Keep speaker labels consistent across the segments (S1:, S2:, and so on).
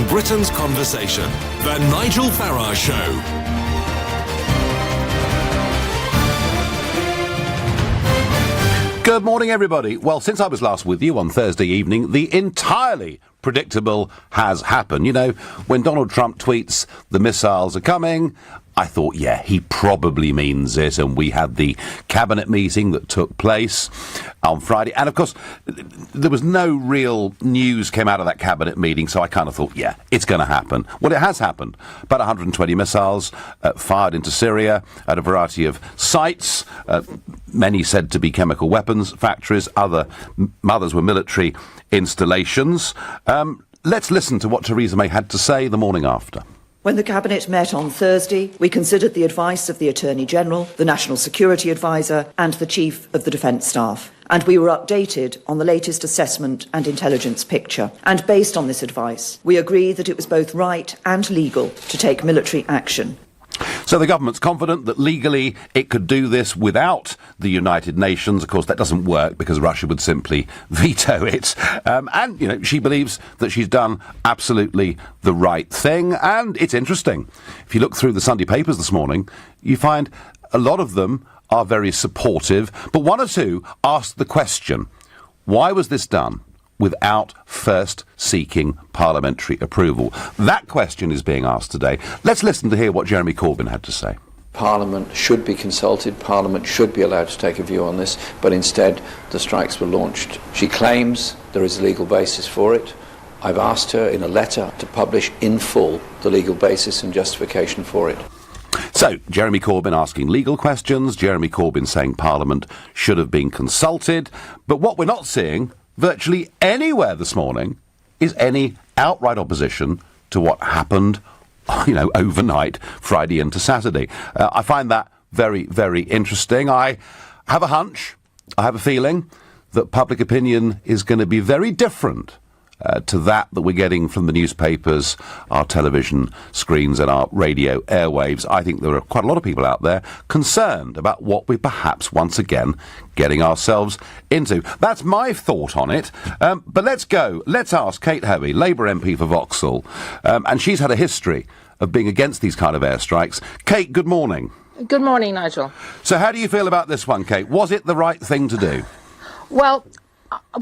S1: Shaping Britain's Conversation. The Nigel Farage Show.
S2: Good morning, everybody. Well, since I was last with you on Thursday evening, the entirely predictable has happened. You know, when Donald Trump tweets the missiles are coming, I thought, yeah, he probably means it. And we had the cabinet meeting that took place on Friday. And, of course, there was no real news came out of that cabinet meeting, so I kind of thought, yeah, it's going to happen. Well, it has happened. About 120 missiles fired into Syria at a variety of sites, many said to be chemical weapons factories, others were military installations. Let's listen to what Theresa May had to say the morning after.
S3: When the Cabinet met on Thursday, we considered the advice of the Attorney-General, the National Security Advisor and the Chief of the Defence Staff. And we were updated on the latest assessment and intelligence picture. And based on this advice, we agreed that it was both right and legal to take military action.
S2: So the government's confident that legally it could do this without the United Nations. Of course, that doesn't work because Russia would simply veto it. And, you know, she believes that she's done absolutely the right thing. And it's interesting. If you look through the Sunday papers this morning, you find a lot of them are very supportive. But one or two asked the question, why was this done without first seeking parliamentary approval? That question is being asked today. Let's listen to hear what Jeremy Corbyn had to say.
S4: Parliament should be consulted, Parliament should be allowed to take a view on this, but instead the strikes were launched. She claims there is a legal basis for it. I've asked her in a letter to publish in full the legal basis and justification for it.
S2: So, Jeremy Corbyn asking legal questions, Jeremy Corbyn saying Parliament should have been consulted, but what we're not seeing virtually anywhere this morning is any outright opposition to what happened, you know, overnight, Friday into Saturday. I find that very, very interesting. I have a hunch, I have a feeling that public opinion is going to be very different to that we're getting from the newspapers, our television screens and our radio airwaves. I think there are quite a lot of people out there concerned about what we're perhaps once again getting ourselves into. That's my thought on it. But let's go. Let's ask Kate Hoey, Labour MP for Vauxhall, and she's had a history of being against these kind of airstrikes. Kate, good morning.
S5: Good morning, Nigel.
S2: So how do you feel about this one, Kate? Was it the right thing to do?
S5: Well,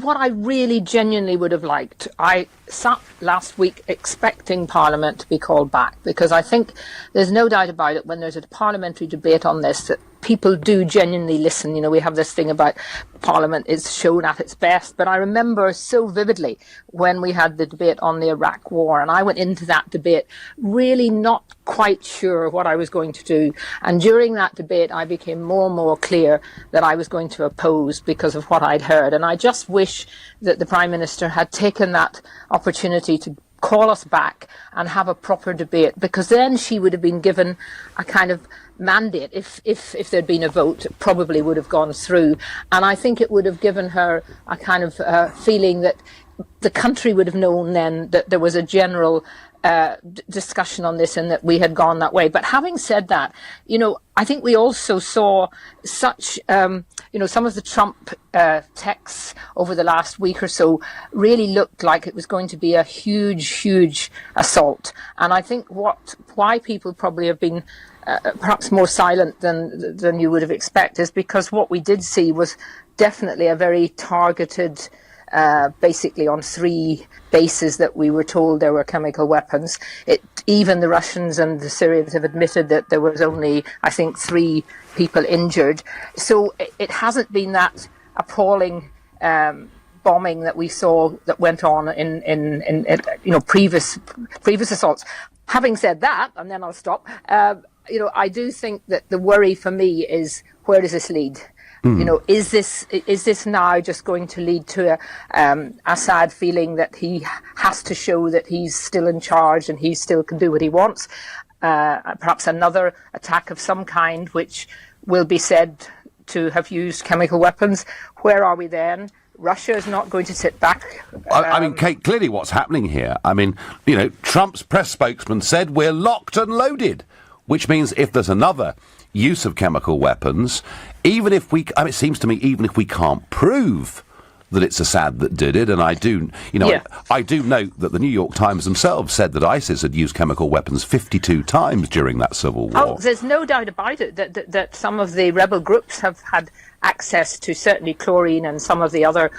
S5: what I really genuinely would have liked, I sat last week expecting Parliament to be called back, because I think there's no doubt about it when there's a parliamentary debate on this that people do genuinely listen. You know, we have this thing about Parliament is shown at its best, but I remember so vividly when we had the debate on the Iraq War, and I went into that debate really not quite sure what I was going to do. And during that debate, I became more and more clear that I was going to oppose because of what I'd heard. And I just wish that the Prime Minister had taken that opportunity to call us back and have a proper debate, because then she would have been given a kind of mandate. If there'd been a vote, it probably would have gone through. And I think it would have given her a kind of feeling that the country would have known then that there was a general discussion on this and that we had gone that way. But having said that, you know, I think we also saw such, you know, some of the Trump texts over the last week or so really looked like it was going to be a huge assault. And I think why people probably have been perhaps more silent than you would have expected is because what we did see was definitely a very targeted, basically on 3 bases that we were told there were chemical weapons. Even the Russians and the Syrians have admitted that there was only, I think, 3 people injured. So it hasn't been that appalling bombing that we saw that went on in you know, previous assaults. Having said that, and then I'll stop. You know, I do think that the worry for me is, where does this lead? You know, is this now just going to lead to Assad feeling that he has to show that he's still in charge and he still can do what he wants? Perhaps another attack of some kind, which will be said to have used chemical weapons. Where are we then? Russia is not going to sit back.
S2: I mean, Kate, clearly what's happening here, I mean, you know, Trump's press spokesman said we're locked and loaded, which means if there's another use of chemical weapons, even if we, I mean, it seems to me, even if we can't prove that it's Assad that did it, and I do note that the New York Times themselves said that ISIS had used chemical weapons 52 times during that civil war.
S5: Oh, there's no doubt about it that some of the rebel groups have had access to certainly chlorine and some of the other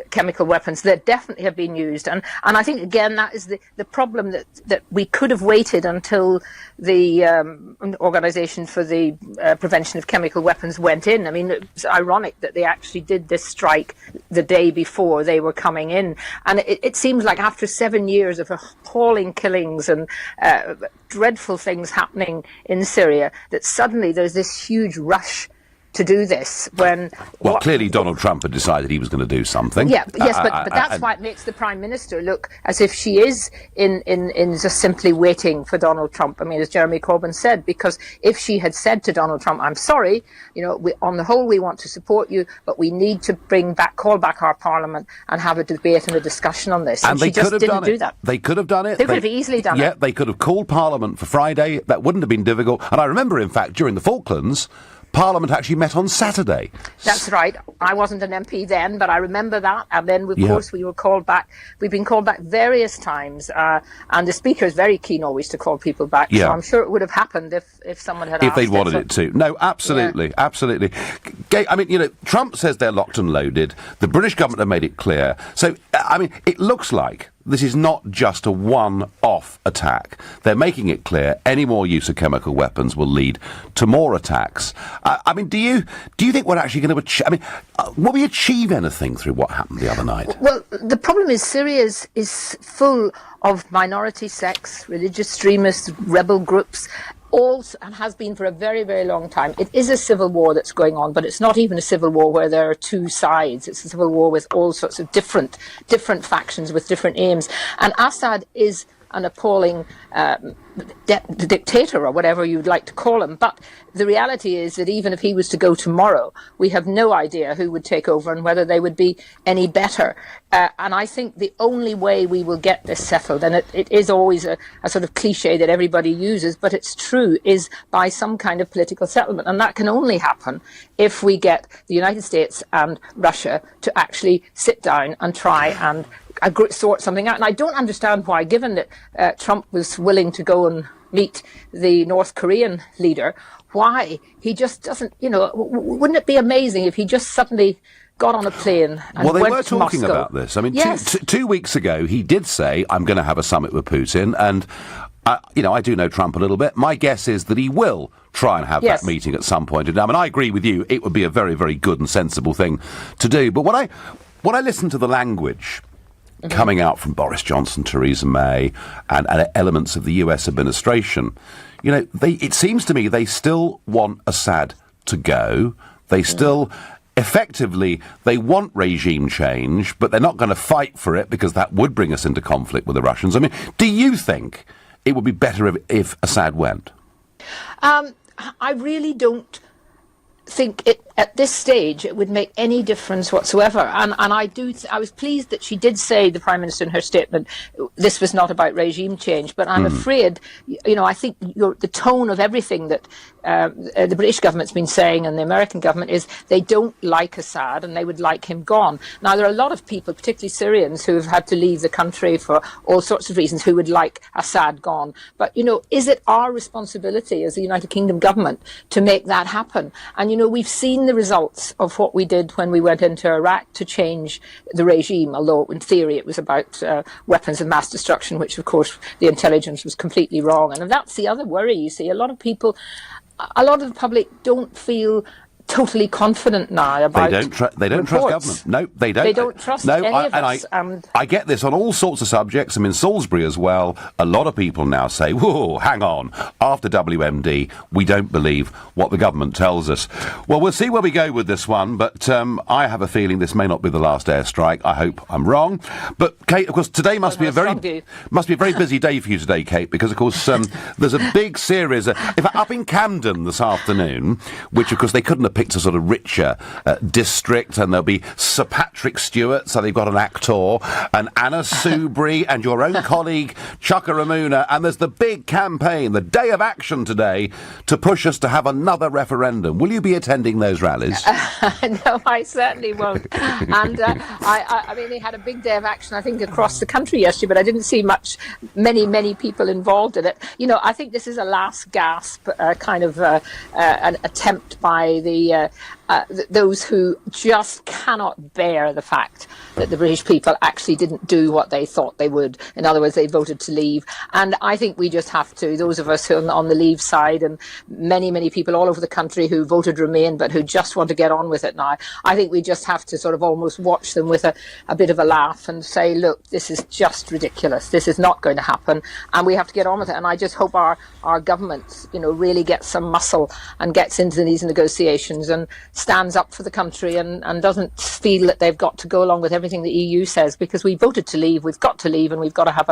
S5: chemical weapons that definitely have been used. And I think, again, that is the problem, that we could have waited until the Organisation for the Prevention of Chemical Weapons went in. I mean, it's ironic that they actually did this strike the day before they were coming in. And it seems like after 7 years of appalling killings and dreadful things happening in Syria, that suddenly there's this huge rush to do this when...
S2: Well, clearly Donald Trump had decided he was going to do something.
S5: Yeah, yes, but that's why it makes the Prime Minister look as if she is in just simply waiting for Donald Trump. I mean, as Jeremy Corbyn said, because if she had said to Donald Trump, I'm sorry, on the whole we want to support you, but we need to call back our Parliament and have a debate and a discussion on this. And she just didn't do that.
S2: They could have done it.
S5: They could have easily done it.
S2: Yeah, they could have called Parliament for Friday. That wouldn't have been difficult. And I remember, in fact, during the Falklands, Parliament actually met on Saturday.
S5: That's right. I wasn't an MP then, but I remember that. And then, of course, we were called back. We've been called back various times. And the Speaker is very keen always to call people back. Yeah. So I'm sure it would have happened if someone had asked.
S2: If they'd wanted it to. No, absolutely. Yeah. Absolutely. I mean, Trump says they're locked and loaded. The British government have made it clear. So, I mean, it looks like this is not just a one-off attack. They're making it clear any more use of chemical weapons will lead to more attacks. I mean, do you think we're actually going to achieve... I mean, will we achieve anything through what happened the other night?
S5: Well, the problem is Syria is full of minority sects, religious extremists, rebel groups, and has been for a very, very long time. It is a civil war that's going on, but it's not even a civil war where there are two sides. It's a civil war with all sorts of different factions with different aims. And Assad is an appalling dictator, or whatever you'd like to call him. But the reality is that even if he was to go tomorrow, we have no idea who would take over and whether they would be any better. And I think the only way we will get this settled, and it is always a sort of cliche that everybody uses, but it's true, is by some kind of political settlement. And that can only happen if we get the United States and Russia to actually sit down and try and sort something out. And I don't understand why, given that Trump was willing to go and meet the North Korean leader, why he just doesn't, wouldn't it be amazing if he just suddenly got on a plane and went to Moscow?
S2: Well, they were talking about this. I mean, yes. 2 weeks ago, he did say, I'm going to have a summit with Putin, and I do know Trump a little bit. My guess is that he will try and have that meeting at some point in time. And I agree with you, it would be a very, very good and sensible thing to do. But when I listen to the language coming out from Boris Johnson, Theresa May, and elements of the US administration, it seems to me they still want Assad to go. They still... Effectively, they want regime change, but they're not going to fight for it because that would bring us into conflict with the Russians. I mean, do you think it would be better if Assad went?
S5: I really don't think at this stage it would make any difference whatsoever. And I was pleased that she did say, the Prime Minister, in her statement, this was not about regime change. But I'm afraid, I think the tone of everything that the British government's been saying and the American government is they don't like Assad and they would like him gone. Now, there are a lot of people, particularly Syrians, who have had to leave the country for all sorts of reasons, who would like Assad gone. But, is it our responsibility as the United Kingdom government to make that happen? And, we've seen the results of what we did when we went into Iraq to change the regime, although in theory it was about weapons of mass destruction, which, of course, the intelligence was completely wrong. And that's the other worry, you see. A lot of the public don't feel totally confident now about
S2: they don't trust government. No, they don't.
S5: They don't trust any of us.
S2: I get this on all sorts of subjects. I mean, Salisbury as well. A lot of people now say, whoa, hang on. After WMD, we don't believe what the government tells us. Well, we'll see where we go with this one, but I have a feeling this may not be the last airstrike. I hope I'm wrong. But, Kate, of course, today must be a very busy day for you today, Kate, because, of course, there's a big series, in fact, up in Camden this afternoon, which, of course, they couldn't have picks a sort of richer district, and there'll be Sir Patrick Stewart, so they've got an actor, and Anna Soubry, and your own colleague Chuka Ramuna, and there's the big campaign, the day of action today, to push us to have another referendum. Will you be attending those rallies?
S5: No, I certainly won't. And I mean, they had a big day of action, I think, across the country yesterday, but I didn't see many people involved in it. You know, I think this is a last gasp kind of an attempt by those who just cannot bear the fact that the British people actually didn't do what they thought they would. In other words, they voted to leave. And I think we just have to, those of us who are on the leave side, and many people all over the country who voted Remain but who just want to get on with it now, I think we just have to sort of almost watch them with a bit of a laugh and say, look, this is just ridiculous. This is not going to happen, and we have to get on with it. And I just hope our government, you know, really gets some muscle and gets into these negotiations and stands up for the country and doesn't feel that they've got to go along with everything the EU says, because we voted to leave, we've got to leave, and we've got to have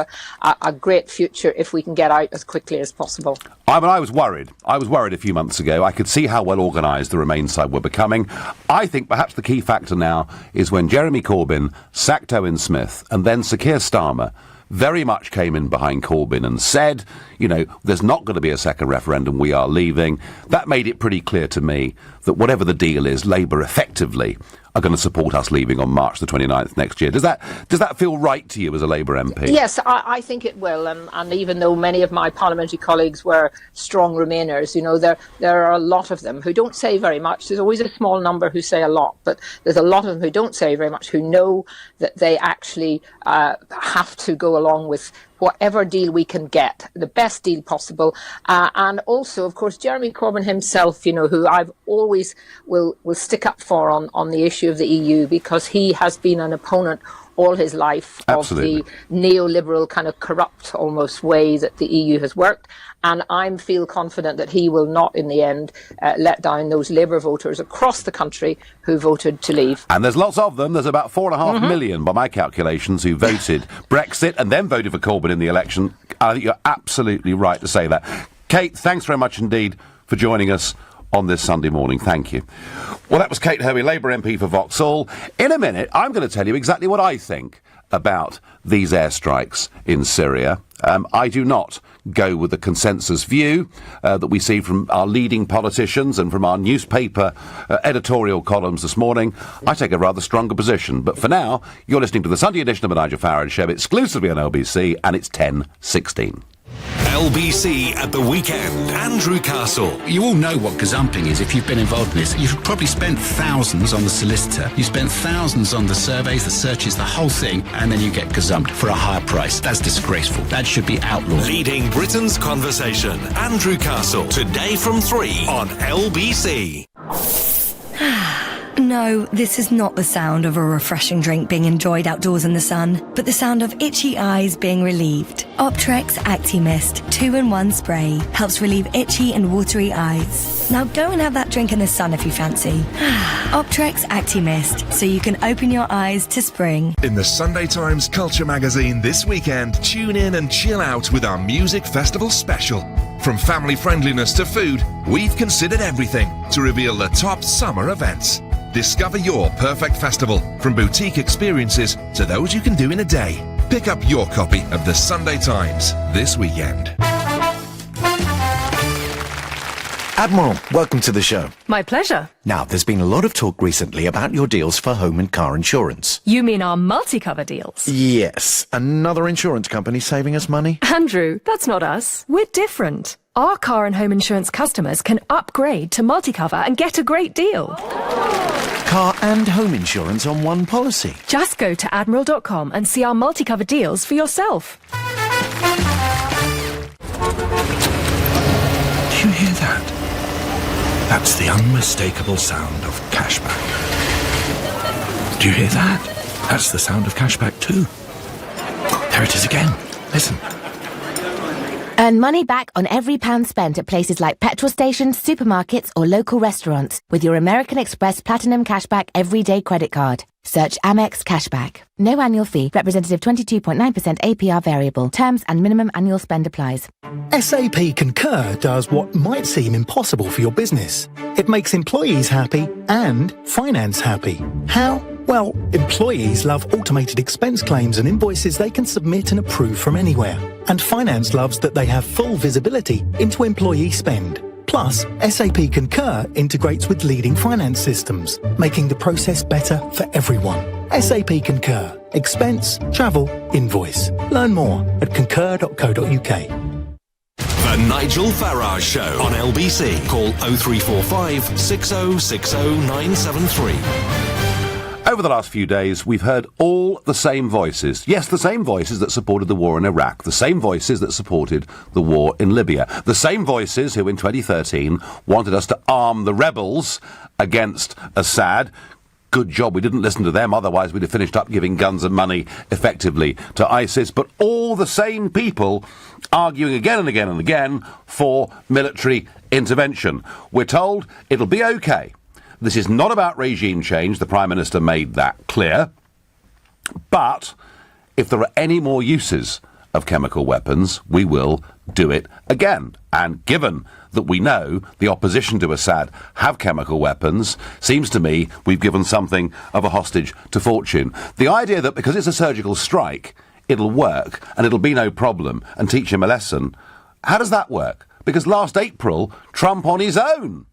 S5: a great future if we can get out as quickly as possible.
S2: I was worried. I was worried a few months ago. I could see how well organised the Remain side were becoming. I think perhaps the key factor now is when Jeremy Corbyn sacked Owen Smith and then Sir Keir Starmer very much came in behind Corbyn and said, you know, there's not going to be a second referendum, we are leaving. That made it pretty clear to me that whatever the deal is, Labour effectively are going to support us leaving on March the 29th next year. Does that feel right to you as a Labour MP?
S5: Yes, I think it will. And even though many of my parliamentary colleagues were strong Remainers, you know, there are a lot of them who don't say very much. There's always a small number who say a lot, but there's a lot of them who don't say very much, who know that they actually have to go along with whatever deal we can get, the best deal possible. And also, of course, Jeremy Corbyn himself, you know, who I've always will stick up for on the issue of the EU, because he has been an opponent all his life
S2: Absolutely.
S5: of the neoliberal kind of corrupt almost way that the EU has worked. And I feel confident that he will not, in the end, let down those Labour voters across the country who voted to leave.
S2: And there's lots of them. There's about 4.5 million, by my calculations, who voted Brexit and then voted for Corbyn in the election. I think you're absolutely right to say that. Kate, thanks very much indeed for joining us on this Sunday morning. Thank you. Well, that was Kate Hervey, Labour MP for Vauxhall. In a minute, I'm going to tell you exactly what I think about these airstrikes in Syria. I do not go with the consensus view that we see from our leading politicians and from our newspaper editorial columns this morning. I take a rather stronger position. But for now, you're listening to the Sunday edition of the Nigel Farage Show, exclusively on LBC, and it's 10:16.
S1: LBC at the weekend. Andrew Castle.
S6: You all know what gazumping is if you've been involved in this. You've probably spent thousands on the solicitor. You spent thousands on the surveys, the searches, the whole thing, and then you get gazumped for a higher price. That's disgraceful. That should be outlawed.
S1: Leading Britain's conversation. Andrew Castle. Today from 3 on LBC.
S7: No, this is not the sound of a refreshing drink being enjoyed outdoors in the sun, but the sound of itchy eyes being relieved. Optrex Acti-Mist 2-in-1 spray helps relieve itchy and watery eyes. Now go and have that drink in the sun if you fancy. Optrex Acti-Mist, so you can open your eyes to spring.
S8: In the Sunday Times Culture magazine this weekend, tune in and chill out with our Music Festival special. From family friendliness to food, we've considered everything to reveal the top summer events. Discover your perfect festival, from boutique experiences to those you can do in a day. Pick up your copy of the Sunday Times this weekend.
S9: Admiral, welcome to the show.
S10: My pleasure.
S9: Now, there's been a lot of talk recently about your deals for home and car insurance.
S10: You mean our multi-cover deals?
S9: Yes, another insurance company saving us money?
S10: Andrew, that's not us. We're different. Our car and home insurance customers can upgrade to multi-cover and get a great deal.
S9: Car and home insurance on one policy?
S10: Just go to admiral.com and see our multi-cover deals for yourself.
S6: Do you hear that? That's the unmistakable sound of cashback. Do you hear that? That's the sound of cashback too. There it is again. Listen.
S11: Earn money back on every pound spent at places like petrol stations, supermarkets or local restaurants with your American Express Platinum Cashback Everyday Credit Card. Search Amex Cashback. No annual fee. Representative 22.9% APR variable. Terms and minimum annual spend applies.
S12: SAP Concur does what might seem impossible for your business. It makes employees happy and finance happy. How? Well, employees love automated expense claims and invoices they can submit and approve from anywhere. And finance loves that they have full visibility into employee spend. Plus, SAP Concur integrates with leading finance systems, making the process better for everyone. SAP Concur. Expense, travel, invoice. Learn more at concur.co.uk.
S1: The Nigel Farage Show on LBC. Call 0345 6060 973.
S2: Over the last few days, we've heard all the same voices. Yes, the same voices that supported the war in Iraq, the same voices that supported the war in Libya, the same voices who in 2013 wanted us to arm the rebels against Assad. Good job we didn't listen to them, otherwise we'd have finished up giving guns and money effectively to ISIS. But all the same people arguing again and again and again for military intervention. We're told it'll be okay. This is not about regime change, the Prime Minister made that clear. But if there are any more uses of chemical weapons, we will do it again. And given that we know the opposition to Assad have chemical weapons, seems to me we've given something of a hostage to fortune. The idea that because it's a surgical strike, it'll work and it'll be no problem and teach him a lesson, how does that work? Because last April, Trump on his own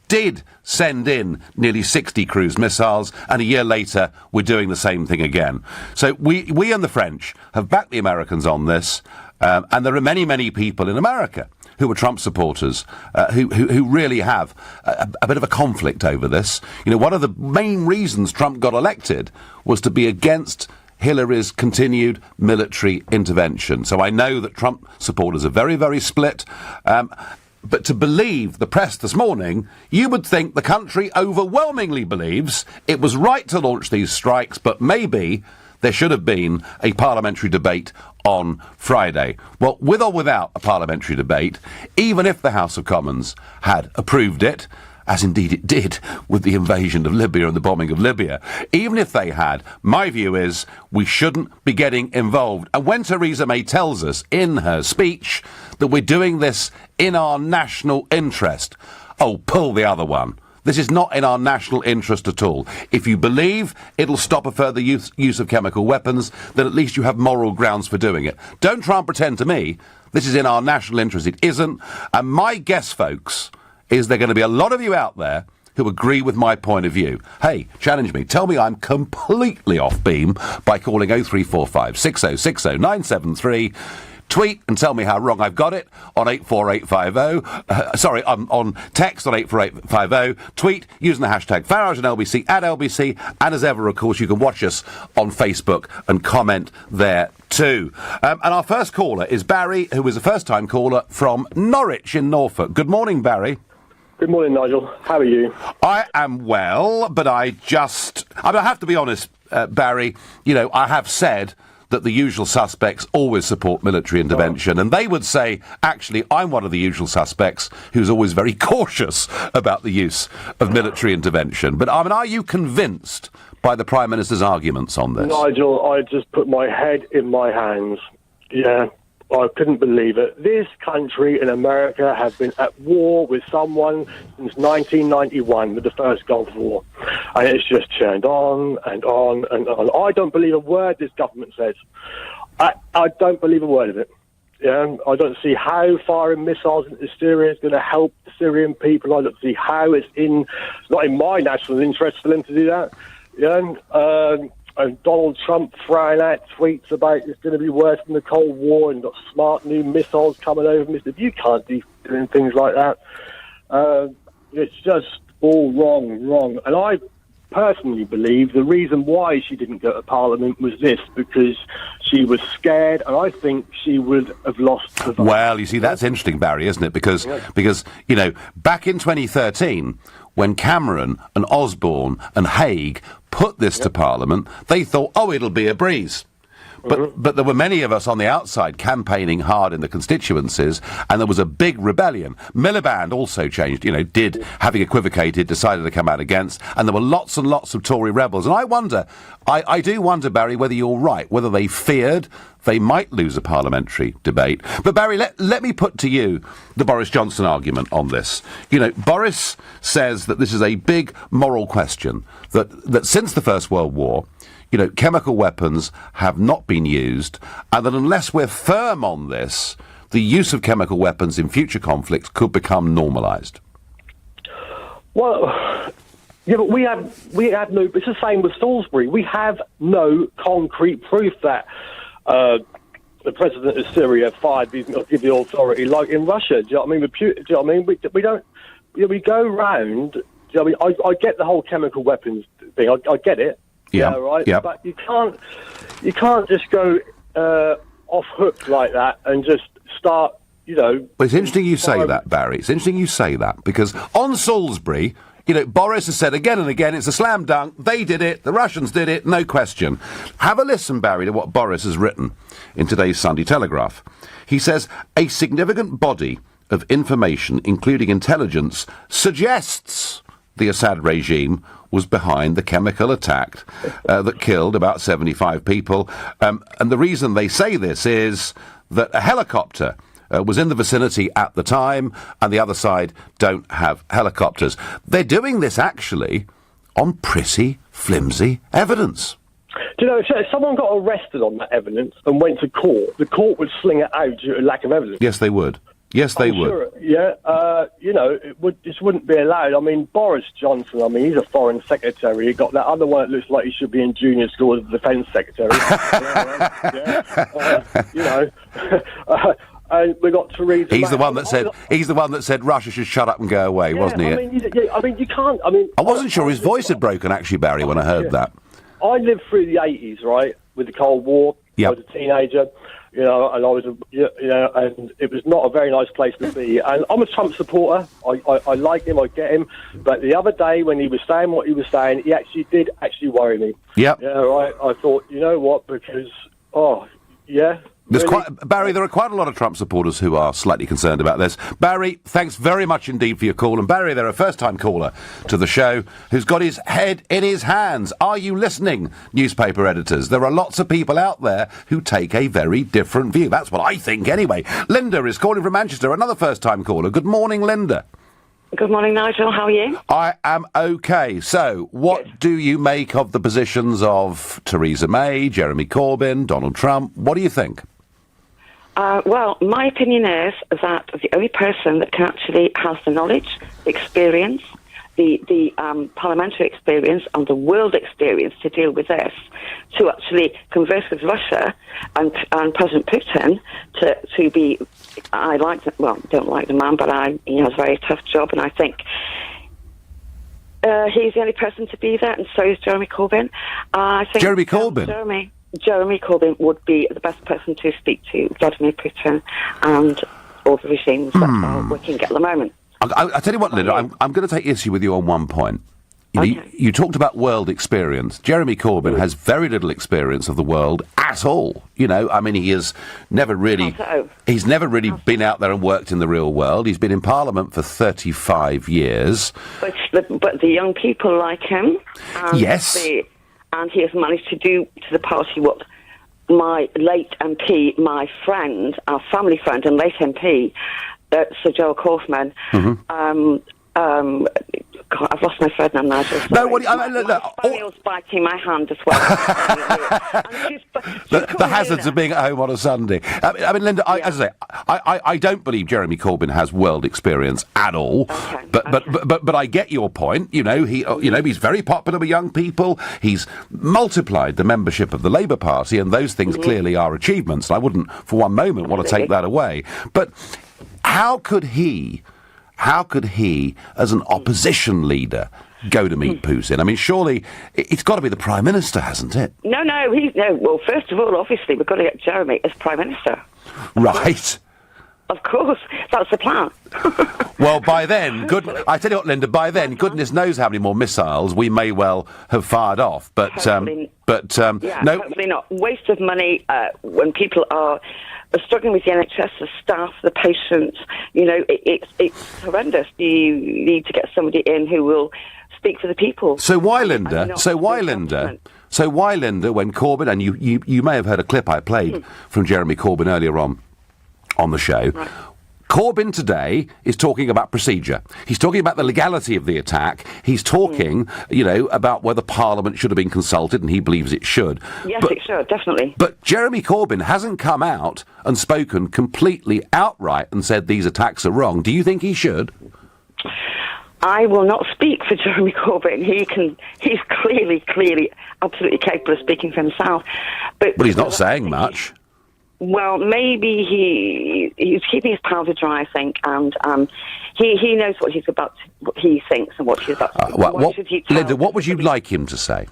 S2: did send in nearly 60 cruise missiles, and a year later we're doing the same thing again. So we and the French have backed the Americans on this, and there are many, many people in America who are Trump supporters, who really have a bit of a conflict over this. You know, one of the main reasons Trump got elected was to be against Hillary's continued military intervention. So I know that Trump supporters are very, very split. But to believe the press this morning, you would think the country overwhelmingly believes it was right to launch these strikes, but maybe there should have been a parliamentary debate on Friday. Well, with or without a parliamentary debate, even if the House of Commons had approved it, as indeed it did with the invasion of Libya and the bombing of Libya, even if they had, my view is we shouldn't be getting involved. And when Theresa May tells us in her speech that we're doing this in our national interest, oh, pull the other one. This is not in our national interest at all. If you believe it'll stop a further use of chemical weapons, then at least you have moral grounds for doing it. Don't try and pretend to me this is in our national interest. It isn't. And my guess, folks, is there going to be a lot of you out there who agree with my point of view. Hey, challenge me. Tell me I'm completely off beam by calling 0345 6060 973. Tweet and tell me how wrong I've got it on 84850. On text on 84850. Tweet using the hashtag Farage and LBC at LBC. And as ever, of course, you can watch us on Facebook and comment there too. And our first caller is Barry, who is a first-time caller from Norwich in Norfolk. Good morning, Barry.
S13: Good morning, Nigel. How are you?
S2: I am well, but I have to be honest, Barry, you know, I have said that the usual suspects always support military intervention, and they would say, actually, I'm one of the usual suspects who's always very cautious about the use of military intervention. But, I mean, are you convinced by the Prime Minister's arguments on this?
S13: Nigel, I just put my head in my hands. Yeah, I couldn't believe it. This country and America have been at war with someone since 1991, with the first Gulf War. And it's just turned on and on and on. I don't believe a word this government says. I don't believe a word of it. Yeah, I don't see how firing missiles into Syria is going to help the Syrian people. I don't see how it's not in my national interest for them to do that. Yeah, and Donald Trump throwing out tweets about it's going to be worse than the Cold War and got smart new missiles coming over. Mister, you can't be doing things like that. It's just all wrong. And I personally believe the reason why she didn't go to Parliament was this, because she was scared, and I think she would have lost the vote.
S2: Well, you see, that's interesting, Barry, isn't it? Because you know, back in 2013, when Cameron and Osborne and Hague put this to Parliament, they thought, oh, it'll be a breeze. But there were many of us on the outside campaigning hard in the constituencies, and there was a big rebellion. Miliband also changed, having equivocated, decided to come out against, and there were lots and lots of Tory rebels. And I do wonder, Barry, whether you're right, whether they feared they might lose a parliamentary debate. But Barry, let me put to you the Boris Johnson argument on this. Boris says that this is a big moral question, that since the First World War, chemical weapons have not been used, and that unless we're firm on this, the use of chemical weapons in future conflicts could become normalised.
S13: Well, yeah, but we have no. It's the same with Salisbury. We have no concrete proof that the president of Syria fired these, give the authority, like in Russia. Do you know what I mean? Do you know what I mean? We don't. We go round. Do you know what I mean? I get the whole chemical weapons thing. I get it.
S2: Yeah,
S13: right.
S2: Yeah.
S13: But you can't just go off hook like that and just start.
S2: Well, it's interesting you say that, Barry. It's interesting you say that, because on Salisbury, Boris has said again and again, it's a slam dunk. They did it. The Russians did it. No question. Have a listen, Barry, to what Boris has written in today's Sunday Telegraph. He says, a significant body of information, including intelligence, suggests the Assad regime was behind the chemical attack that killed about 75 people. And the reason they say this is that a helicopter was in the vicinity at the time, and the other side don't have helicopters. They're doing this, actually, on pretty flimsy evidence.
S13: Do you know, if someone got arrested on that evidence and went to court, the court would sling it out due to lack of evidence.
S2: Yes, they would. Yes, they would.
S13: Sure, yeah. This wouldn't be allowed. I mean, Boris Johnson, he's a foreign secretary. He got that other one that looks like he should be in junior school as a defence secretary. And we got Theresa.
S2: He's the one that said Russia should shut up and go away, wasn't he?
S13: You can't.
S2: I wasn't sure his voice had broken, actually, Barry, when I heard that.
S13: I lived through the 80s, right, with the Cold War.
S2: Yep.
S13: I was a teenager, and I was, and it was not a very nice place to be. And I'm a Trump supporter. I like him, I get him. But the other day, when he was saying what he was saying, he actually did worry me.
S2: Yep.
S13: Yeah, right. I thought, you know what? Because,
S2: Barry, there are quite a lot of Trump supporters who are slightly concerned about this. Barry, thanks very much indeed for your call. And Barry, they're a first-time caller to the show who's got his head in his hands. Are you listening, newspaper editors? There are lots of people out there who take a very different view. That's what I think, anyway. Linda is calling from Manchester, another first-time caller. Good morning, Linda.
S14: Good morning, Nigel. How are you?
S2: I am okay. So, what do you make of the positions of Theresa May, Jeremy Corbyn, Donald Trump? What do you think?
S14: Well, my opinion is that the only person that can actually has the knowledge, the experience, the parliamentary experience and the world experience to deal with this, to actually converse with Russia and President Putin to be, don't like the man, but he has a very tough job, and I think he's the only person to be there, and so is Jeremy Corbyn. I think
S2: Jeremy Corbyn?
S14: Jeremy Corbyn would be the best person to speak to Vladimir Putin and all the regimes that are working at the moment.
S2: I'll tell you what, Linda, I'm going to take issue with you on one point. You talked about world experience. Jeremy Corbyn has very little experience of the world at all. He has never really... He's never really been out there and worked in the real world. He's been in Parliament for 35 years.
S14: But the young people like him.
S2: Yes.
S14: And he has managed to do to the party what my late MP, my friend, our family friend and late MP, Sir Joel Kaufman, I've lost my third name, Nigel.
S2: Spaniel's
S14: biting my hand as well.
S2: The hazards of being at home on a Sunday. Linda, as I say, I don't believe Jeremy Corbyn has world experience at all. Okay, but I get your point. He's very popular with young people. He's multiplied the membership of the Labour Party, and those things clearly are achievements. I wouldn't, for one moment, want to take that away. But how could he, as an opposition leader, go to meet Putin? Surely it's got to be the Prime Minister, hasn't it?
S14: No. Well, first of all, obviously, we've got to get Jeremy as Prime Minister.
S2: Right.
S14: Of course, that's the plan.
S2: Well, by then, I tell you what, Linda, by then, goodness knows how many more missiles we may well have fired off. But no,
S14: hopefully not. Waste of money when people are struggling with the NHS, the staff, the patients. You know, it's horrendous. You need to get somebody in who will speak for the people.
S2: So why, Linda? When Corbyn, and you may have heard a clip I played from Jeremy Corbyn earlier on the show. Right. Corbyn today is talking about procedure. He's talking about the legality of the attack. He's talking, about whether Parliament should have been consulted, and he believes it should.
S14: Yes, it should, definitely.
S2: But Jeremy Corbyn hasn't come out and spoken completely outright and said these attacks are wrong. Do you think he should?
S14: I will not speak for Jeremy Corbyn. He's clearly absolutely capable of speaking for himself. But
S2: he's not saying much.
S14: Well, maybe he's keeping his powder dry, I think, and he knows what he thinks and what he's about to
S2: Linda, what would you like him to say?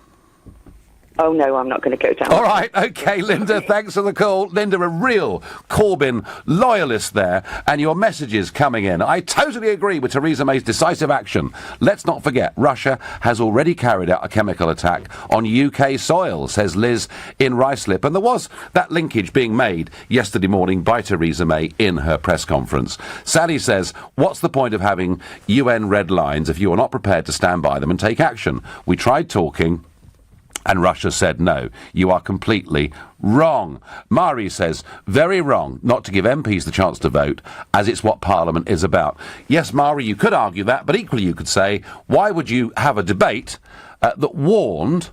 S14: Oh, no, I'm not going to go down.
S2: All right, OK, Linda, thanks for the call. Linda, a real Corbyn loyalist there, and your messages coming in. I totally agree with Theresa May's decisive action. Let's not forget, Russia has already carried out a chemical attack on UK soil, says Liz in Ruislip. And there was that linkage being made yesterday morning by Theresa May in her press conference. Sally says, what's the point of having UN red lines if you are not prepared to stand by them and take action? We tried talking, and Russia said no. You are completely wrong. Mari says, very wrong not to give MPs the chance to vote, as it's what Parliament is about. Yes, Mari, you could argue that, but equally you could say, why would you have a debate that warned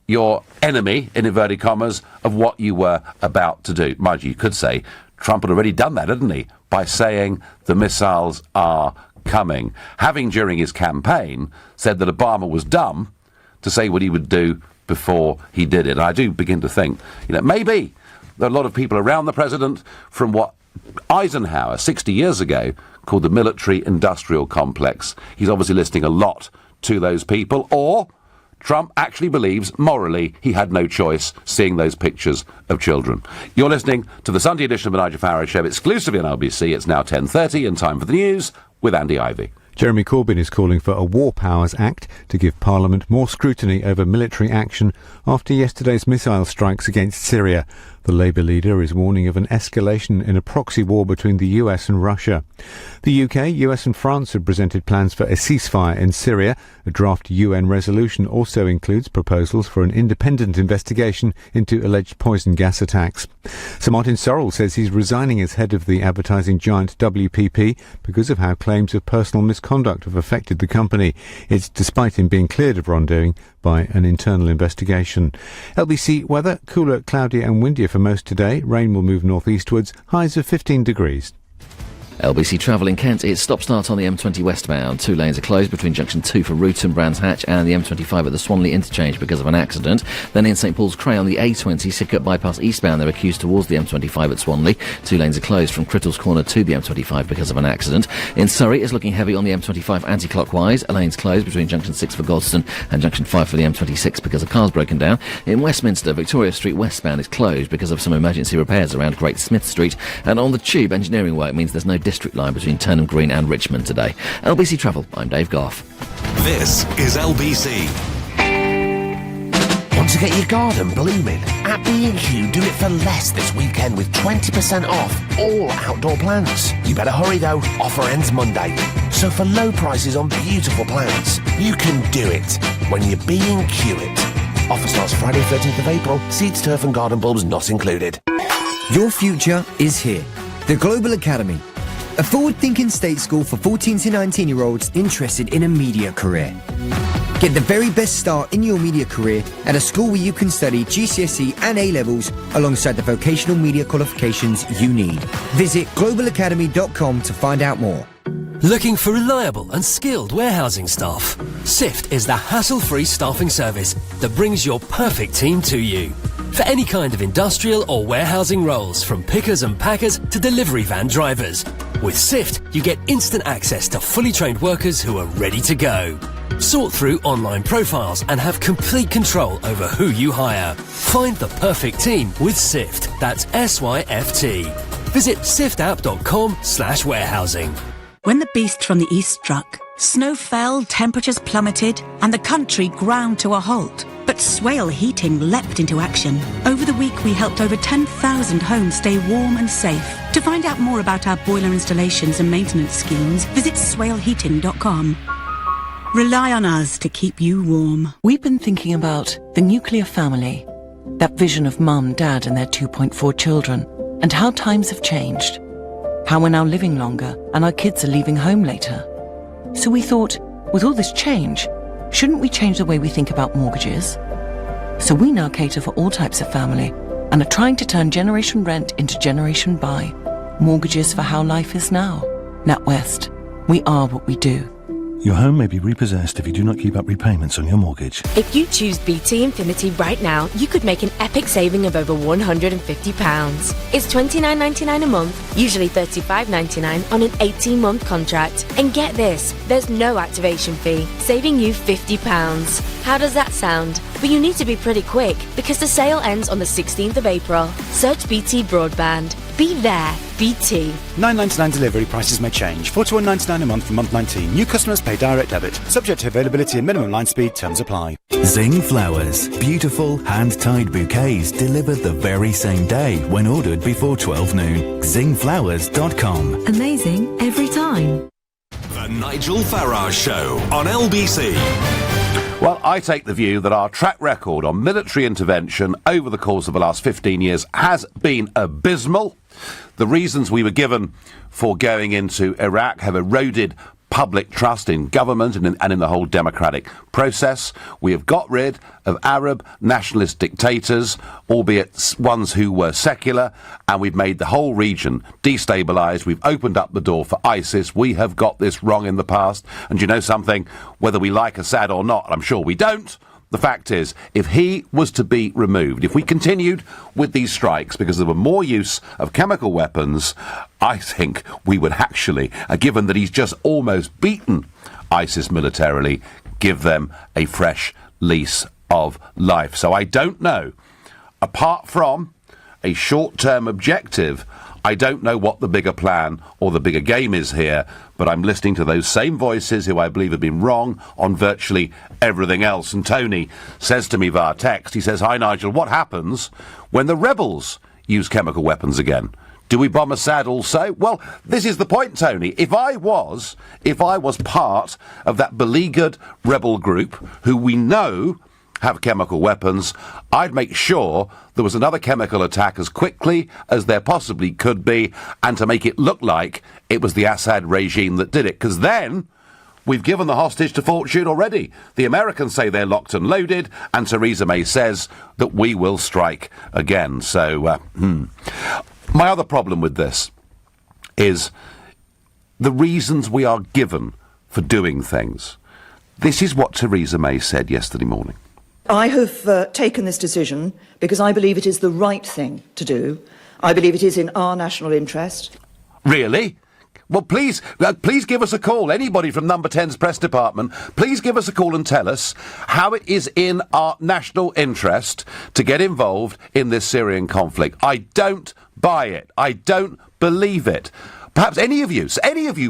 S2: your enemy, in inverted commas, of what you were about to do? Mind you could say, Trump had already done that, hadn't he, by saying the missiles are coming, having during his campaign said that Obama was dumb to say what he would do before he did it. And I do begin to think, maybe there are a lot of people around the president from what Eisenhower 60 years ago called the military-industrial complex. He's obviously listening a lot to those people, or Trump actually believes morally he had no choice seeing those pictures of children. You're listening to the Sunday edition of the Nigel Farage Show exclusively on LBC. It's now 10:30 and time for the news with Andy Ivey.
S15: Jeremy Corbyn is calling for a War Powers Act to give Parliament more scrutiny over military action after yesterday's missile strikes against Syria. The Labour leader is warning of an escalation in a proxy war between the US and Russia. The UK, US and France have presented plans for a ceasefire in Syria. A draft UN resolution also includes proposals for an independent investigation into alleged poison gas attacks. Sir Martin Sorrell says he's resigning as head of the advertising giant WPP because of how claims of personal misconduct have affected the company. It's despite him being cleared of wrongdoing by an internal investigation. LBC weather, cooler, cloudy and windier for most today. Rain will move northeastwards, highs of 15 degrees.
S16: LBC travel in Kent, it's stop-start on the M20 westbound. 2 lanes are closed between junction 2 for Ruton, Brands Hatch and the M25 at the Swanley interchange because of an accident. Then in St Paul's Cray on the A20, Sidcup bypass eastbound, they're accused towards the M25 at Swanley. 2 lanes are closed from Crittles Corner to the M25 because of an accident. In Surrey, it's looking heavy on the M25 anti-clockwise. A lane's closed between junction 6 for Godstone and junction 5 for the M26 because a car's broken down. In Westminster, Victoria Street westbound is closed because of some emergency repairs around Great Smith Street. And on the Tube, engineering work means there's no district line between Turnham Green and Richmond today. LBC Travel, I'm Dave Goff.
S1: This is LBC.
S9: Want to get your garden blooming? At B&Q, do it for less this weekend with 20% off all outdoor plants. You better hurry though, offer ends Monday. So for low prices on beautiful plants, you can do it when you B&Q it. Offer starts Friday 13th of April, seeds, turf and garden bulbs not included.
S17: Your future is here. The Global Academy. A forward-thinking state school for 14 to 19-year-olds interested in a media career. Get the very best start in your media career at a school where you can study GCSE and A-levels alongside the vocational media qualifications you need. Visit globalacademy.com to find out more.
S18: Looking for reliable and skilled warehousing staff? SIFT is the hassle-free staffing service that brings your perfect team to you. For any kind of industrial or warehousing roles, from pickers and packers to delivery van drivers. With SIFT, you get instant access to fully trained workers who are ready to go. Sort through online profiles and have complete control over who you hire. Find the perfect team with SIFT. That's SYFT. Visit siftapp.com/warehousing.
S19: When the beast from the east struck, snow fell, temperatures plummeted, and the country ground to a halt. But Swale Heating leapt into action. Over the week, we helped over 10,000 homes stay warm and safe. To find out more about our boiler installations and maintenance schemes, visit swaleheating.com. Rely on us to keep you warm.
S20: We've been thinking about the nuclear family, that vision of mum, dad and their 2.4 children, and how times have changed. How we're now living longer and our kids are leaving home later. So we thought, with all this change, shouldn't we change the way we think about mortgages? So we now cater for all types of family and are trying to turn Generation Rent into Generation Buy. Mortgages for how life is now. NatWest, we are what we do.
S21: Your home may be repossessed if you do not keep up repayments on your mortgage.
S22: If you choose BT Infinity right now, you could make an epic saving of over £150. It's $29.99 a month, usually $35.99 on an 18-month contract. And get this, there's no activation fee, saving you £50. How does that sound? But you need to be pretty quick, because the sale ends on the 16th of April. Search BT Broadband. Be there, BT.
S23: $9.99 delivery prices may change. $41.99 a month for month 19. New customers pay direct debit. Subject to availability and minimum line speed. Terms apply.
S24: Zing Flowers. Beautiful hand-tied bouquets delivered the very same day when ordered before 12 noon. Zingflowers.com.
S25: Amazing every time.
S1: The Nigel Farage Show on LBC.
S2: Well, I take the view that our track record on military intervention over the course of the last 15 years has been abysmal. The reasons we were given for going into Iraq have eroded public trust in government and in the whole democratic process. We have got rid of Arab nationalist dictators, albeit ones who were secular, and we've made the whole region destabilised. We've opened up the door for ISIS. We have got this wrong in the past. And you know something? Whether we like Assad or not, I'm sure we don't. The fact is, if he was to be removed, if we continued with these strikes because there were more use of chemical weapons, I think we would actually, given that he's just almost beaten ISIS militarily, give them a fresh lease of life. So I don't know. Apart from a short-term objective, I don't know what the bigger plan or the bigger game is here, but I'm listening to those same voices who I believe have been wrong on virtually everything else. And Tony says to me via text, he says, "Hi Nigel, what happens when the rebels use chemical weapons again? Do we bomb Assad also?" Well, this is the point, Tony. If I was part of that beleaguered rebel group who we know have chemical weapons, I'd make sure there was another chemical attack as quickly as there possibly could be, and to make it look like it was the Assad regime that did it, because then we've given the hostage to fortune already. The Americans say they're locked and loaded, and Theresa May says that we will strike again. So, my other problem with this is the reasons we are given for doing things. This is what Theresa May said yesterday morning.
S3: I have taken this decision because I believe it is the right thing to do. I believe it is in our national interest.
S2: Really? Well, please give us a call. Anybody from Number 10's press department, please give us a call and tell us how it is in our national interest to get involved in this Syrian conflict. I don't buy it. I don't believe it. Perhaps any of you,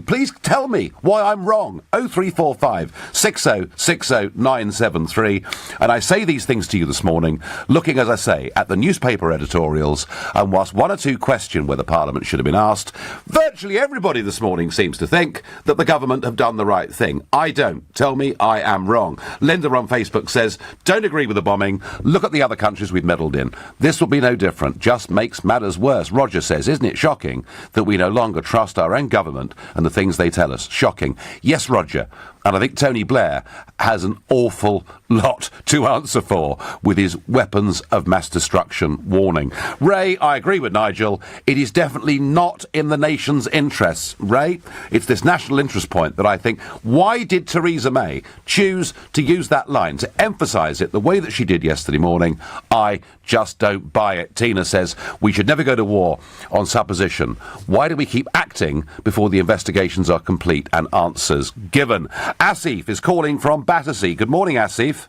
S2: please tell me why I'm wrong. 0345 6060 973. And I say these things to you this morning, looking, as I say, at the newspaper editorials, and whilst one or two question whether Parliament should have been asked, virtually everybody this morning seems to think that the government have done the right thing. I don't. Tell me I am wrong. Linda on Facebook says, "Don't agree with the bombing. Look at the other countries we've meddled in. This will be no different. Just makes matters worse." Roger says, "Isn't it shocking that we no longer trust our own government and the things they tell us?" Shocking. Yes, Roger. And I think Tony Blair has an awful lot to answer for with his weapons of mass destruction warning. Ray, I agree with Nigel. It is definitely not in the nation's interests. Ray, it's this national interest point that I think, why did Theresa May choose to use that line, to emphasise it the way that she did yesterday morning? I just don't buy it. Tina says, we should never go to war on supposition. Why do we keep acting before the investigations are complete and answers given? Asif is calling from Battersea. Good morning, Asif.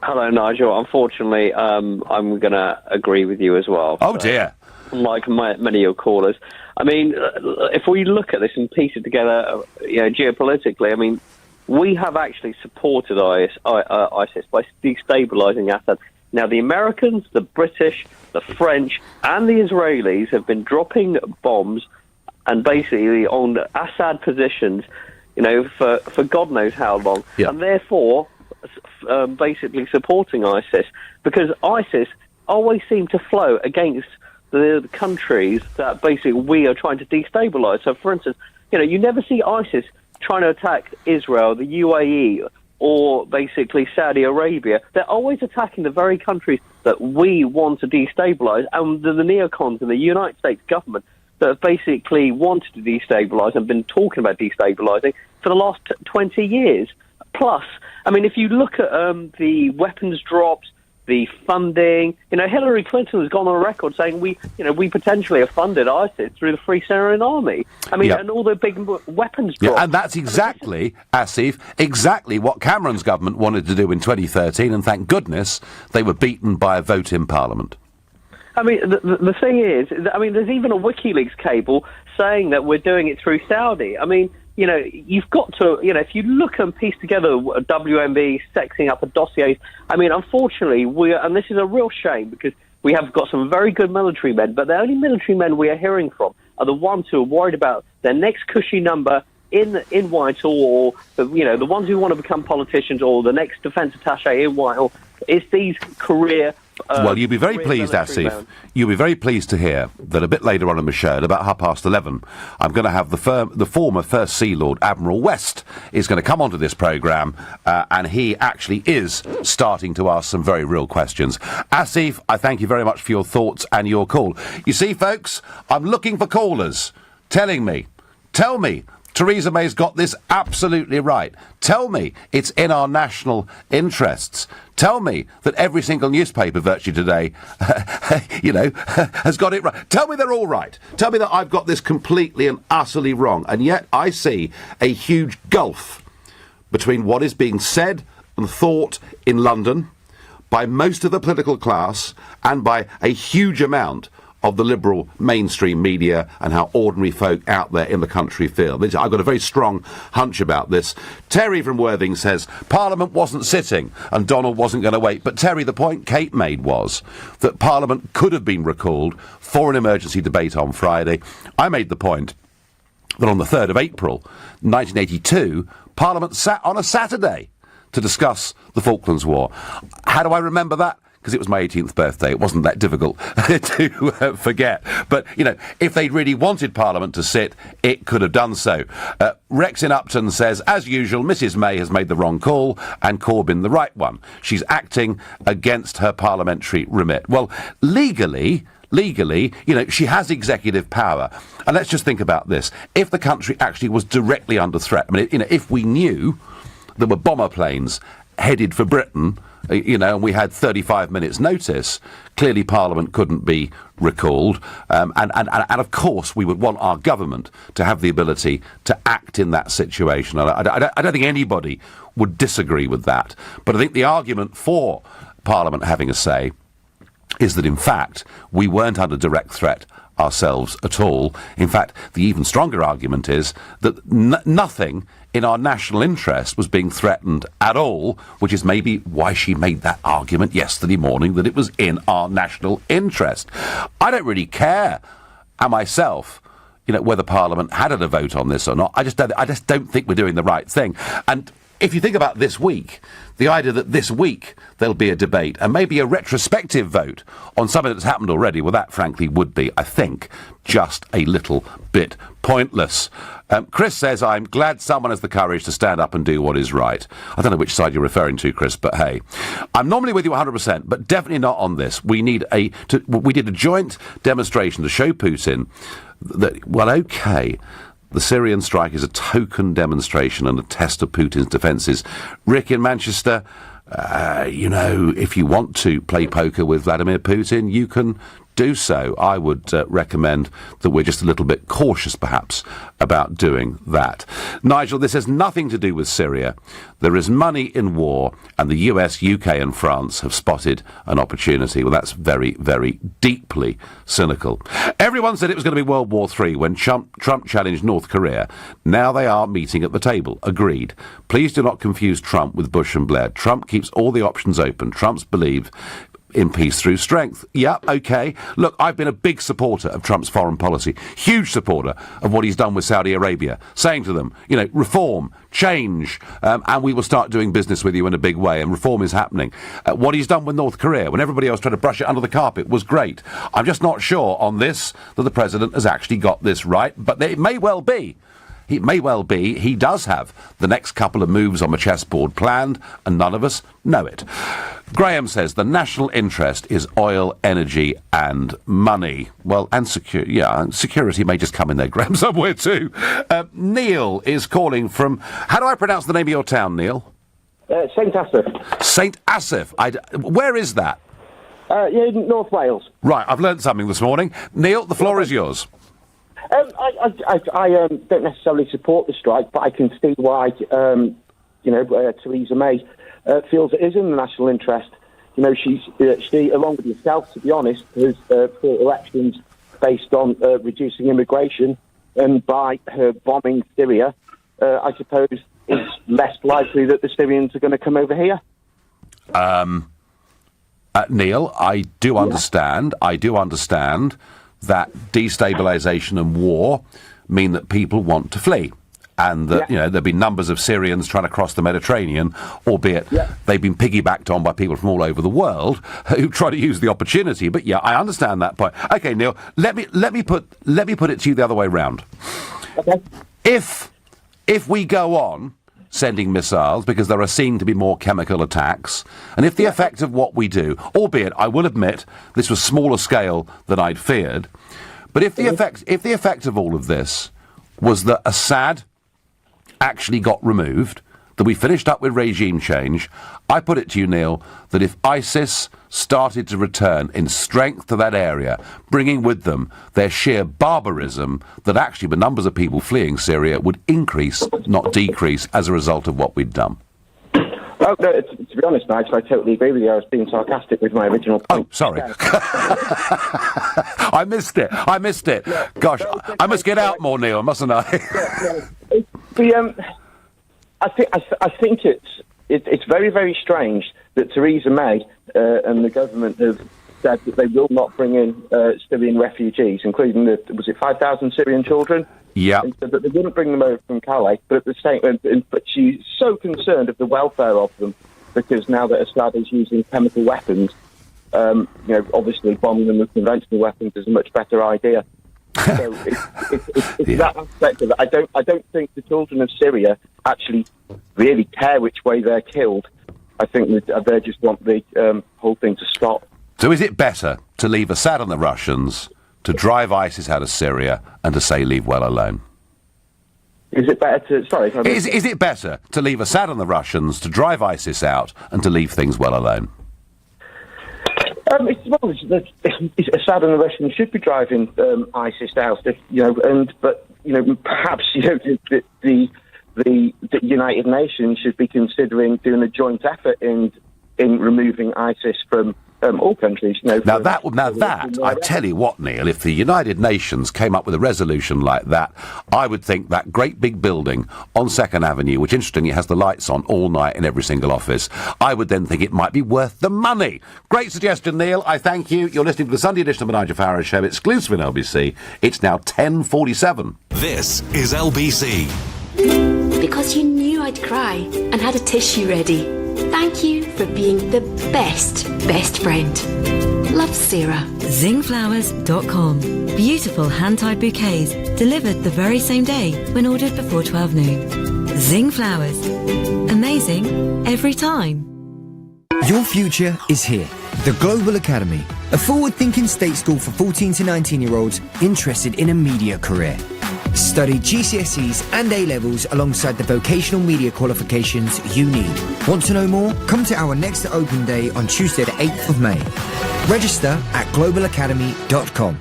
S26: Hello, Nigel. Unfortunately, I'm going to agree with you as well.
S2: Oh, dear.
S4: unlike many of your callers. I mean, if we look at this and piece it together, geopolitically, I mean, we have actually supported ISIS by destabilising Assad. Now, the Americans, the British, the French, and the Israelis have been dropping bombs and basically on Assad positions, for God knows how long, and therefore basically supporting ISIS, because ISIS always seem to flow against the countries that basically we are trying to destabilise. So, for instance, you never see ISIS trying to attack Israel, the UAE, or basically Saudi Arabia. They're always attacking the very countries that we want to destabilise, and the neocons in the United States government that have basically wanted to destabilise and been talking about destabilising for the last 20 years. Plus, I mean, if you look at the weapons drops, the funding, Hillary Clinton has gone on record saying we potentially have funded ISIS through the Free Syrian Army. I mean, and all the big weapons drops.
S2: And that's exactly, Asif, exactly what Cameron's government wanted to do in 2013, and thank goodness they were beaten by a vote in Parliament.
S4: I mean, the thing is, there's even a WikiLeaks cable saying that we're doing it through Saudi. I mean, you've got to, if you look and piece together WMB sexing up a dossier, I mean, unfortunately, and this is a real shame because we have got some very good military men, but the only military men we are hearing from are the ones who are worried about their next cushy number in Whitehall, or, the ones who want to become politicians, or the next defence attaché in Whitehall. It's these career...
S2: well, you'll be very pleased, Asif. You'll be very pleased to hear that a bit later on in the show, at about 11:30, I'm going to have the former First Sea Lord Admiral West is going to come onto this programme, and he actually is starting to ask some very real questions. Asif, I thank you very much for your thoughts and your call. You see, folks, I'm looking for callers tell me, Theresa May's got this absolutely right. Tell me it's in our national interests. Tell me that every single newspaper virtually today, has got it right. Tell me they're all right. Tell me that I've got this completely and utterly wrong. And yet I see a huge gulf between what is being said and thought in London by most of the political class and by a huge amount of the liberal mainstream media, and how ordinary folk out there in the country feel. I've got a very strong hunch about this. Terry from Worthing says Parliament wasn't sitting and Donald wasn't going to wait. But Terry, the point Kate made was that Parliament could have been recalled for an emergency debate on Friday. I made the point that on the 3rd of April 1982, Parliament sat on a Saturday to discuss the Falklands War. How do I remember that? Because it was my 18th birthday. It wasn't that difficult to forget. But, if they'd really wanted Parliament to sit, it could have done so. Rex in Upton says, as usual, Mrs May has made the wrong call and Corbyn the right one. She's acting against her parliamentary remit. Well, legally, she has executive power. And let's just think about this. If the country actually was directly under threat, if we knew there were bomber planes headed for Britain, and we had 35 minutes notice, clearly Parliament couldn't be recalled. And of course, we would want our government to have the ability to act in that situation. I don't think anybody would disagree with that. But I think the argument for Parliament having a say is that, in fact, we weren't under direct threat ourselves at all. In fact, the even stronger argument is that nothing in our national interest was being threatened at all, which is maybe why she made that argument yesterday morning, that it was in our national interest. I don't really care, myself, whether Parliament had a vote on this or not. I just don't think we're doing the right thing. And if you think about this week, the idea that this week there'll be a debate and maybe a retrospective vote on something that's happened already, well, that frankly would be, I think, just a little bit pointless. Chris says, I'm glad someone has the courage to stand up and do what is right. I don't know which side you're referring to, Chris, but hey. I'm normally with you 100%, but definitely not on this. We did a joint demonstration to show Putin that, well, okay, the Syrian strike is a token demonstration and a test of Putin's defences. Rick in Manchester, if you want to play poker with Vladimir Putin, you can do so, I would recommend that we're just a little bit cautious, perhaps, about doing that. Nigel, this has nothing to do with Syria. There is money in war, and the US, UK and France have spotted an opportunity. Well, that's very, very deeply cynical. Everyone said it was going to be World War III when Trump challenged North Korea. Now they are meeting at the table. Agreed. Please do not confuse Trump with Bush and Blair. Trump keeps all the options open. Trump's believe in peace through strength. Yeah, OK. Look, I've been a big supporter of Trump's foreign policy, huge supporter of what he's done with Saudi Arabia, saying to them, you know, reform, change, and we will start doing business with you in a big way, and reform is happening. What he's done with North Korea, when everybody else tried to brush it under the carpet, was great. I'm just not sure on this that the president has actually got this right, but it may well be. It may well be he does have the next couple of moves on the chessboard planned, and none of us know it. Graham says the national interest is oil, energy and money. Well, and security may just come in there, Graham, somewhere too. Neil is calling from... How do I pronounce the name of your town, Neil?
S5: St Asaph.
S2: St Asaph. Where is that?
S5: In North Wales.
S2: Right, I've learnt something this morning. Neil, the floor is yours.
S5: I don't necessarily support the strike, but I can see why, Theresa May feels it is in the national interest. You know, she, along with yourself, to be honest, has fought elections based on reducing immigration, and by her bombing Syria, I suppose it's less likely that the Syrians are going to come over here.
S2: Neil, I do understand that destabilisation and war mean that people want to flee. And that, there'll be numbers of Syrians trying to cross the Mediterranean, albeit they've been piggybacked on by people from all over the world who try to use the opportunity. But I understand that point. Okay, Neil, let me put it to you the other way round.
S5: Okay.
S2: If we go on sending missiles because there are seen to be more chemical attacks, and if the effect of what we do, albeit I will admit this was smaller scale than I'd feared, but if the effect of all of this was that Assad actually got removed, that we finished up with regime change, I put it to you, Neil, that if ISIS started to return in strength to that area, bringing with them their sheer barbarism, that actually the numbers of people fleeing Syria would increase, not decrease, as a result of what we'd done.
S5: Oh, no, to be honest, Nigel, I totally agree with you. I was being sarcastic with my original point.
S2: Oh, sorry. I missed it. Yeah, gosh, I must get out more, Neil, mustn't I?
S5: I think it's very, very strange that Theresa May and the government have said that they will not bring in Syrian refugees, including was it 5,000 Syrian children?
S2: Yeah.
S5: And said that they wouldn't bring them over from Calais, but at the same, but she's so concerned of the welfare of them because now that Assad is using chemical weapons, obviously bombing them with conventional weapons is a much better idea. So it's that aspect of it. I don't think the children of Syria actually really care which way they're killed. I think they just want the whole thing to stop.
S2: So is it better to leave Assad and the Russians, to drive ISIS out of Syria, and to say leave well alone?
S5: Is it better to... Sorry.
S2: Is it better to leave Assad and the Russians, to drive ISIS out, and to leave things well alone?
S5: Assad and the Russians should be driving ISIS out, perhaps the United Nations should be considering doing a joint effort in removing ISIS from all countries. I tell you what, Neil, if the United Nations came up with a resolution like that, I would think that great big building on 2nd Avenue, which interestingly has the lights on all night in every single office, I would then think it might be worth the money. Great suggestion, Neil. I thank you. You're listening to the Sunday edition of the Nigel Farage Show, exclusive in LBC. It's now 10:47.
S1: This is LBC.
S25: Because you knew I'd cry and had a tissue ready. Thank you for being the best friend. Love, Sarah. Zingflowers.com. Beautiful hand-tied bouquets delivered the very same day when ordered before 12 noon. Zing Flowers. Amazing every time.
S17: Your future is here. The Global Academy, a forward-thinking state school for 14 to 19-year-olds interested in a media career. Study GCSEs and A-levels alongside the vocational media qualifications you need. Want to know more? Come to our next open day on Tuesday the 8th of May. Register at globalacademy.com.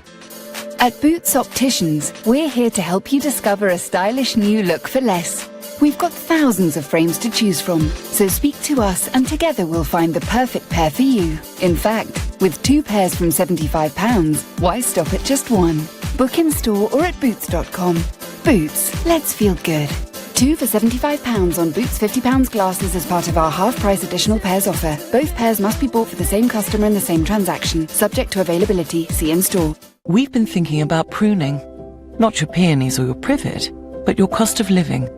S6: At Boots Opticians, we're here to help you discover a stylish new look for less. We've got thousands of frames to choose from, so speak to us and together we'll find the perfect pair for you. In fact, with 2 pairs from £75, why stop at just one? Book in store or at boots.com. Boots, let's feel good. 2 for £75 on Boots £50 glasses as part of our half-price additional pairs offer. Both pairs must be bought for the same customer in the same transaction, subject to availability. See in store.
S20: We've been thinking about pruning. Not your peonies or your privet, but your cost of living.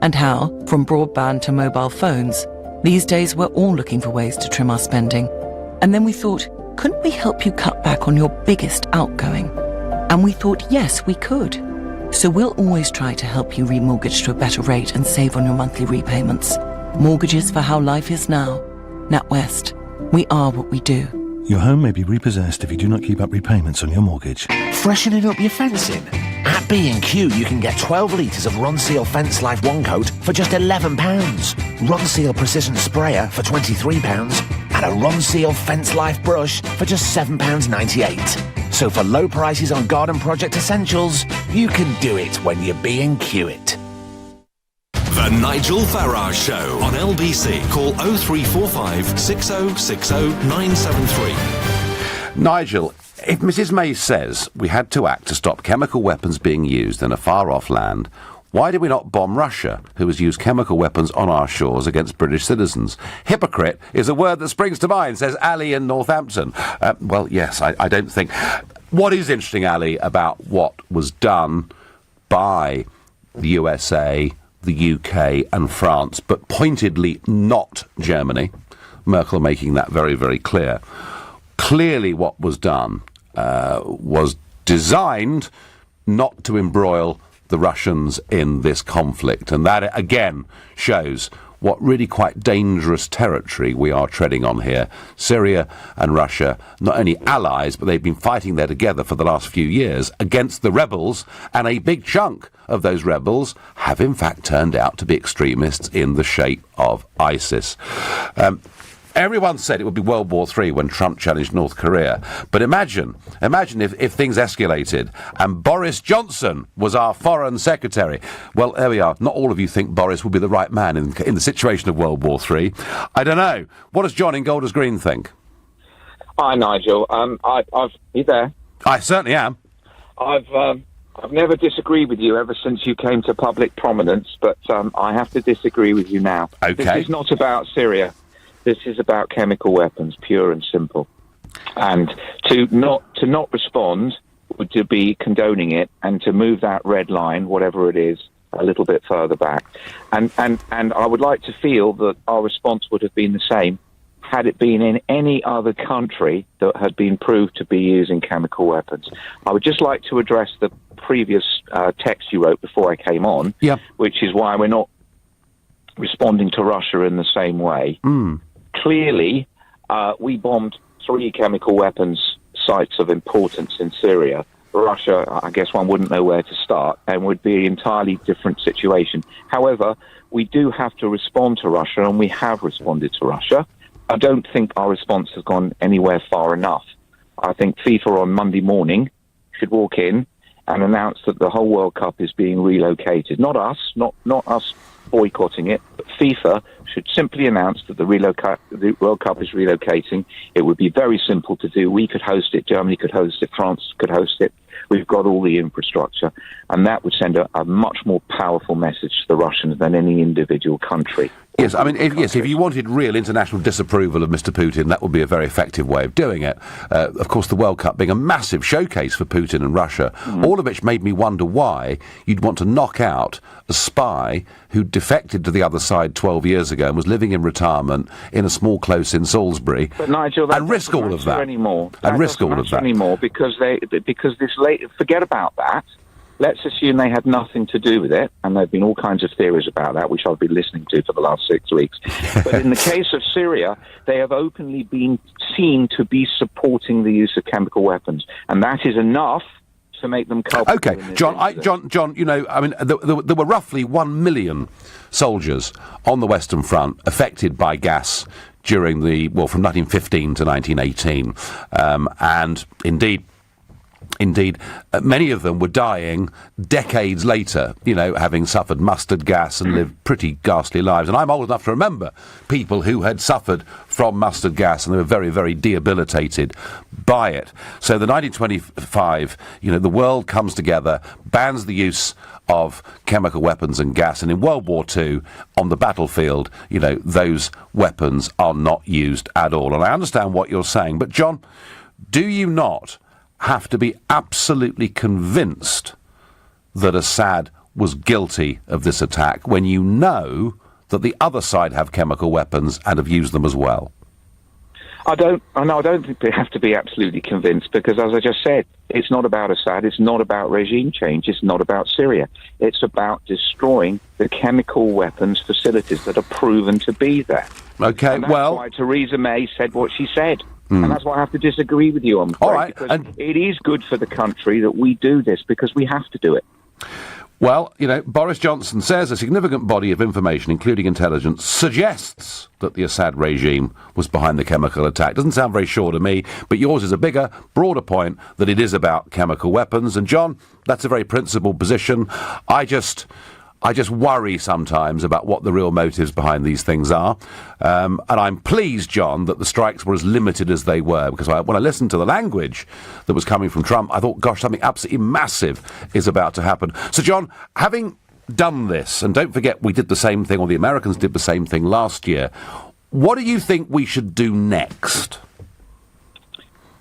S20: And how, from broadband to mobile phones, these days we're all looking for ways to trim our spending. And then we thought, couldn't we help you cut back on your biggest outgoing? And we thought, yes, we could. So we'll always try to help you remortgage to a better rate and save on your monthly repayments. Mortgages for how life is now. NatWest. We are what we do.
S21: Your home may be repossessed if you do not keep up repayments on your mortgage.
S9: Freshening up your fencing? At B&Q you can get 12 litres of Ronseal Fence Life 1 coat for just £11. Ronseal Precision Sprayer for £23 and a Ronseal Fence Life brush for just £7.98. So for low prices on garden project essentials, you can do it when you B&Q it.
S1: The Nigel Farage Show on LBC. Call 0345 6060 973.
S2: Nigel, if Mrs May says we had to act to stop chemical weapons being used in a far-off land, why did we not bomb Russia, who has used chemical weapons on our shores against British citizens? Hypocrite is a word that springs to mind, says Ali in Northampton. Well, yes, I don't think... What is interesting, Ali, about what was done by the USA, the UK and France, but pointedly not Germany, Merkel making that very, very clear. Clearly what was done was designed not to embroil the Russians in this conflict, and that again shows what really quite dangerous territory we are treading on here. Syria and Russia, not only allies, but they've been fighting there together for the last few years against the rebels, and a big chunk of those rebels have in fact turned out to be extremists in the shape of ISIS. Everyone said it would be World War III when Trump challenged North Korea. But imagine if things escalated and Boris Johnson was our foreign secretary. Well, there we are. Not all of you think Boris would be the right man in the situation of World War III. I don't know. What does John in Golders Green think?
S7: Hi, Nigel. You there?
S2: I certainly am.
S7: I've never disagreed with you ever since you came to public prominence, but I have to disagree with you now.
S2: Okay.
S7: This is not about Syria. This is about chemical weapons, pure and simple. And to not respond would to be condoning it, and to move that red line, whatever it is, a little bit further back. And I would like to feel that our response would have been the same had it been in any other country that had been proved to be using chemical weapons. I would just like to address the previous text you wrote before I came on, which is why we're not responding to Russia in the same way. Clearly, we bombed 3 chemical weapons sites of importance in Syria. Russia, I guess one wouldn't know where to start, and would be an entirely different situation. However, we do have to respond to Russia, and we have responded to Russia. I don't think our response has gone anywhere far enough. I think FIFA on Monday morning should walk in and announce that the whole World Cup is being relocated. Not us, not us boycotting it, but FIFA should simply announce that the World Cup is relocating. It would be very simple to do. We could host it, Germany could host it, France could host it. We've got all the infrastructure, and that would send a much more powerful message to the Russians than any individual country.
S2: Yes, I mean, if you wanted real international disapproval of Mr. Putin, that would be a very effective way of doing it. Of course, the World Cup being a massive showcase for Putin and Russia, all of which made me wonder why you'd want to knock out a spy who defected to the other side 12 years ago and was living in retirement in a small close in Salisbury,
S7: but Nigel, that
S2: and risk all of that
S7: anymore.
S2: And risk all of that
S7: anymore because this late. Forget about that. Let's assume they had nothing to do with it, and there have been all kinds of theories about that, which I've been listening to for the last 6 weeks. But in the case of Syria, they have openly been seen to be supporting the use of chemical weapons, and that is enough to make them culpable.
S2: Okay, John, you know, I mean, there were roughly 1 million soldiers on the Western Front affected by gas during from 1915 to 1918, and indeed, many of them were dying decades later, you know, having suffered mustard gas and lived pretty ghastly lives. And I'm old enough to remember people who had suffered from mustard gas and they were very, very debilitated by it. So the 1925, you know, the world comes together, bans the use of chemical weapons and gas, and in World War II, on the battlefield, you know, those weapons are not used at all. And I understand what you're saying, but John, do you not have to be absolutely convinced that Assad was guilty of this attack when you know that the other side have chemical weapons and have used them as well?
S7: I don't think they have to be absolutely convinced, because, as I just said, it's not about Assad, it's not about regime change, it's not about Syria. It's about destroying the chemical weapons facilities that are proven to be there.
S2: Okay,
S7: and that's why Theresa May said what she said. And that's why I have to disagree with you on that.
S2: All right.
S7: Because it is good for the country that we do this, because we have to do it.
S2: Well, you know, Boris Johnson says a significant body of information, including intelligence, suggests that the Assad regime was behind the chemical attack. Doesn't sound very sure to me, but yours is a bigger, broader point that it is about chemical weapons. And, John, that's a very principled position. I just worry sometimes about what the real motives behind these things are. And I'm pleased, John, that the strikes were as limited as they were, because when I listened to the language that was coming from Trump, I thought, gosh, something absolutely massive is about to happen. So, John, having done this, and don't forget we did the same thing, or the Americans did the same thing last year, what do you think we should do next?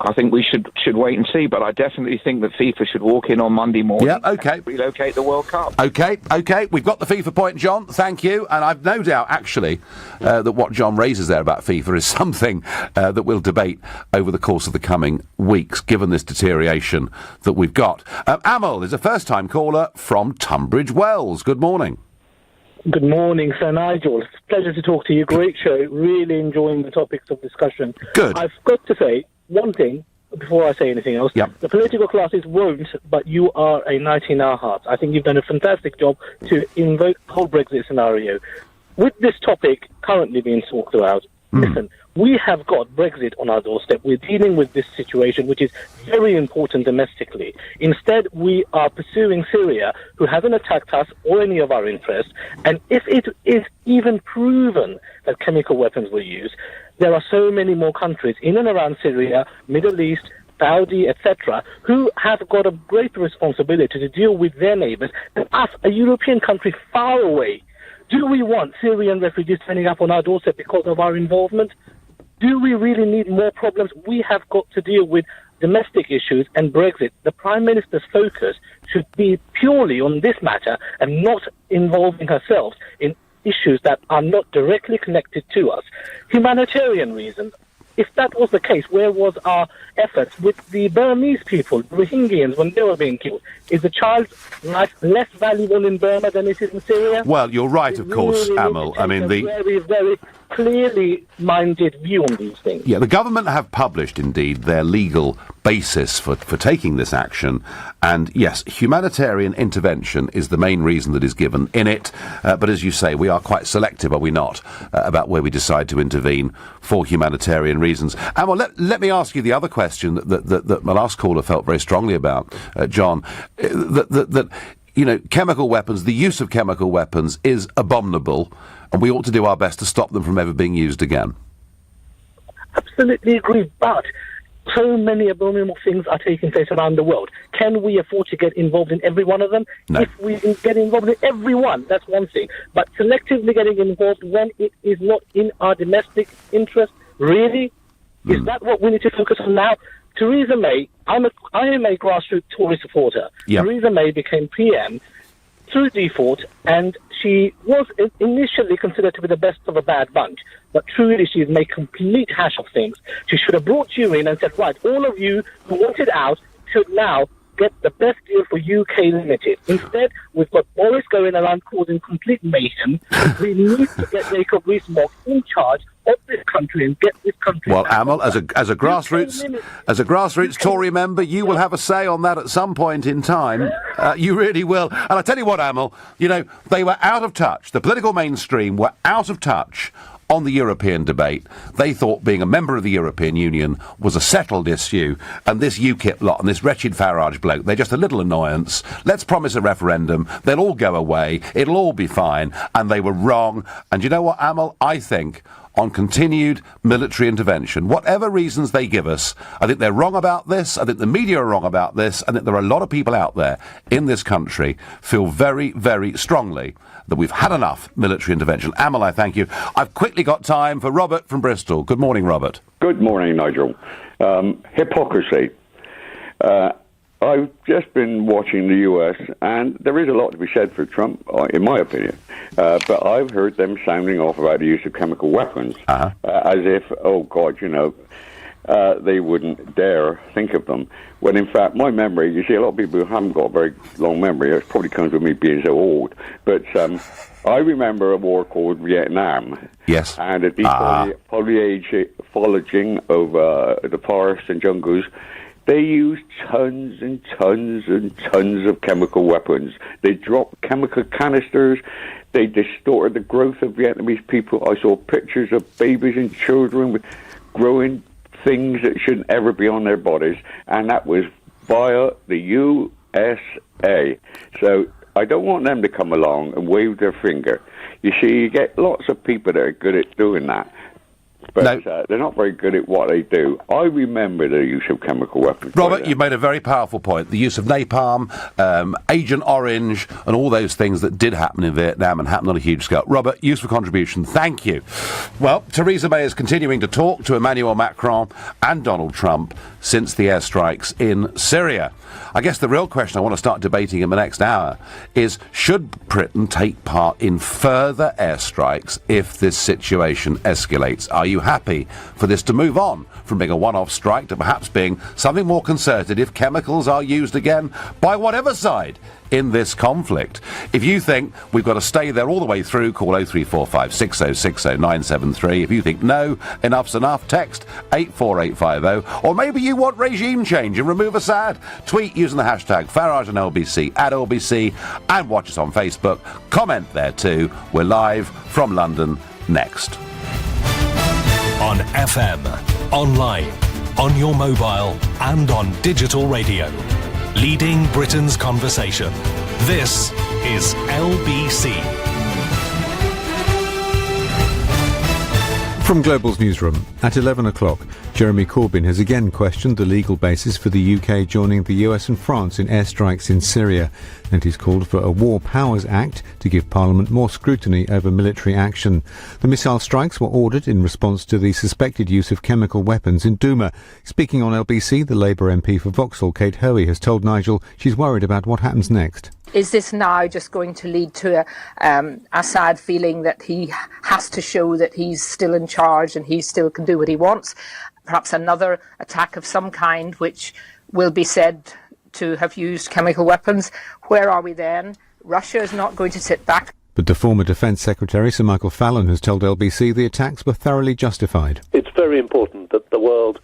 S7: I think we should wait and see, but I definitely think that FIFA should walk in on Monday morning and relocate the World Cup.
S2: Okay, we've got the FIFA point, John, thank you, and I've no doubt, actually, that what John raises there about FIFA is something that we'll debate over the course of the coming weeks, given this deterioration that we've got. Amal is a first-time caller from Tunbridge Wells. Good morning.
S8: Good morning, Sir Nigel. It's a pleasure to talk to you. Great show. Really enjoying the topics of discussion.
S2: Good.
S8: I've got to say one thing before I say anything else.
S2: Yep.
S8: The political classes won't, but you are a knight in our hearts. I think you've done a fantastic job to invoke the whole Brexit scenario. With this topic currently being talked about, listen, we have got Brexit on our doorstep. We're dealing with this situation, which is very important domestically. Instead, we are pursuing Syria, who hasn't attacked us or any of our interests. And if it is even proven that chemical weapons were used, there are so many more countries in and around Syria, Middle East, Saudi, etc., who have got a greater responsibility to deal with their neighbours than us, a European country far away. Do we want Syrian refugees turning up on our doorstep because of our involvement? Do we really need more problems? We have got to deal with domestic issues and Brexit. The Prime Minister's focus should be purely on this matter and not involving herself in issues that are not directly connected to us. Humanitarian reasons. If that was the case, where was our efforts with the Burmese people, the Rohingyans, when they were being killed? Is the child's life less valuable in Burma than it is in Syria?
S2: Well, you're right, of course, Amal. I mean, the
S8: very, very clearly minded view on these things.
S2: Yeah, the government have published, indeed, their legal basis for taking this action. And, yes, humanitarian intervention is the main reason that is given in it. But as you say, we are quite selective, are we not, about where we decide to intervene for humanitarian reasons. And, well, let me ask you the other question that my last caller felt very strongly about, John, that you know, chemical weapons, the use of chemical weapons is abominable, and we ought to do our best to stop them from ever being used again.
S8: Absolutely agree, but so many abominable things are taking place around the world. Can we afford to get involved in every one of them?
S2: No.
S8: If we get involved in every one, that's one thing. But selectively getting involved when it is not in our domestic interest, really? Is that what we need to focus on now? Theresa May, I am a grassroots Tory supporter.
S2: Yep.
S8: Theresa May became PM through default, and she was initially considered to be the best of a bad bunch, but truly she's made complete hash of things. She should have brought you in and said, right, all of you who wanted out should now get the best deal for UK Limited. Instead, we've got Boris going around causing complete mayhem. We need to get Jacob Rees-Mogg in charge of this country and get this country.
S2: Well, Amal, as a grassroots Tory member, you will have a say on that at some point in time. You really will. And I tell you what, Amal, they were out of touch. The political mainstream were out of touch on the European debate. They thought being a member of the European Union was a settled issue, and this UKIP lot and this wretched Farage bloke, they're just a little annoyance. Let's promise a referendum, they'll all go away, it'll all be fine, and they were wrong. And you know what, Amal? I think on continued military intervention, whatever reasons they give us, I think they're wrong about this, I think the media are wrong about this, I think there are a lot of people out there in this country feel very, very strongly that we've had enough military intervention. Amal, I thank you. I've quickly got time for Robert from Bristol. Good morning, Robert.
S10: Good morning, Nigel. Hypocrisy. I've just been watching the US, and there is a lot to be said for Trump, in my opinion. But I've heard them sounding off about the use of chemical weapons, as if, oh God, they wouldn't dare think of them. When in fact, my memory, you see, a lot of people who haven't got a very long memory, it probably comes with me being so old, but I remember a war called Vietnam.
S2: Yes.
S10: And a defoliaging over the forests and jungles. They used tons and tons and tons of chemical weapons. They dropped chemical canisters. They distorted the growth of Vietnamese people. I saw pictures of babies and children with growing things that shouldn't ever be on their bodies, and that was via the USA. So I don't want them to come along and wave their finger. You see, you get lots of people that are good at doing that, but they're not very good at what they do. I remember the use of chemical weapons.
S2: Robert, you made a very powerful point. The use of napalm, Agent Orange, and all those things that did happen in Vietnam and happened on a huge scale. Robert, useful contribution. Thank you. Well, Theresa May is continuing to talk to Emmanuel Macron and Donald Trump since the airstrikes in Syria. I guess the real question I want to start debating in the next hour is, should Britain take part in further airstrikes if this situation escalates? Are you happy for this to move on from being a one-off strike to perhaps being something more concerted if chemicals are used again by whatever side in this conflict? If you think we've got to stay there all the way through, call 0345 6060 973. If you think no, enough's enough, text 84850. Or maybe you want regime change and remove Assad. Tweet using the hashtag Farage and LBC at LBC, and watch us on Facebook. Comment there too. We're live from London next.
S1: On FM, online, on your mobile, and on digital radio. Leading Britain's conversation. This is LBC.
S15: From Global's newsroom, at 11 o'clock, Jeremy Corbyn has again questioned the legal basis for the UK joining the US and France in airstrikes in Syria, and he's called for a War Powers Act to give Parliament more scrutiny over military action. The missile strikes were ordered in response to the suspected use of chemical weapons in Douma. Speaking on LBC, the Labour MP for Vauxhall, Kate Hoey, has told Nigel she's worried about what happens next.
S11: Is this now just going to lead to Assad feeling that he has to show that he's still in charge and he still can do what he wants? Perhaps another attack of some kind which will be said to have used chemical weapons. Where are we then? Russia is not going to sit back.
S15: But the former Defence Secretary, Sir Michael Fallon, has told LBC the attacks were thoroughly justified.
S12: It's very important that the world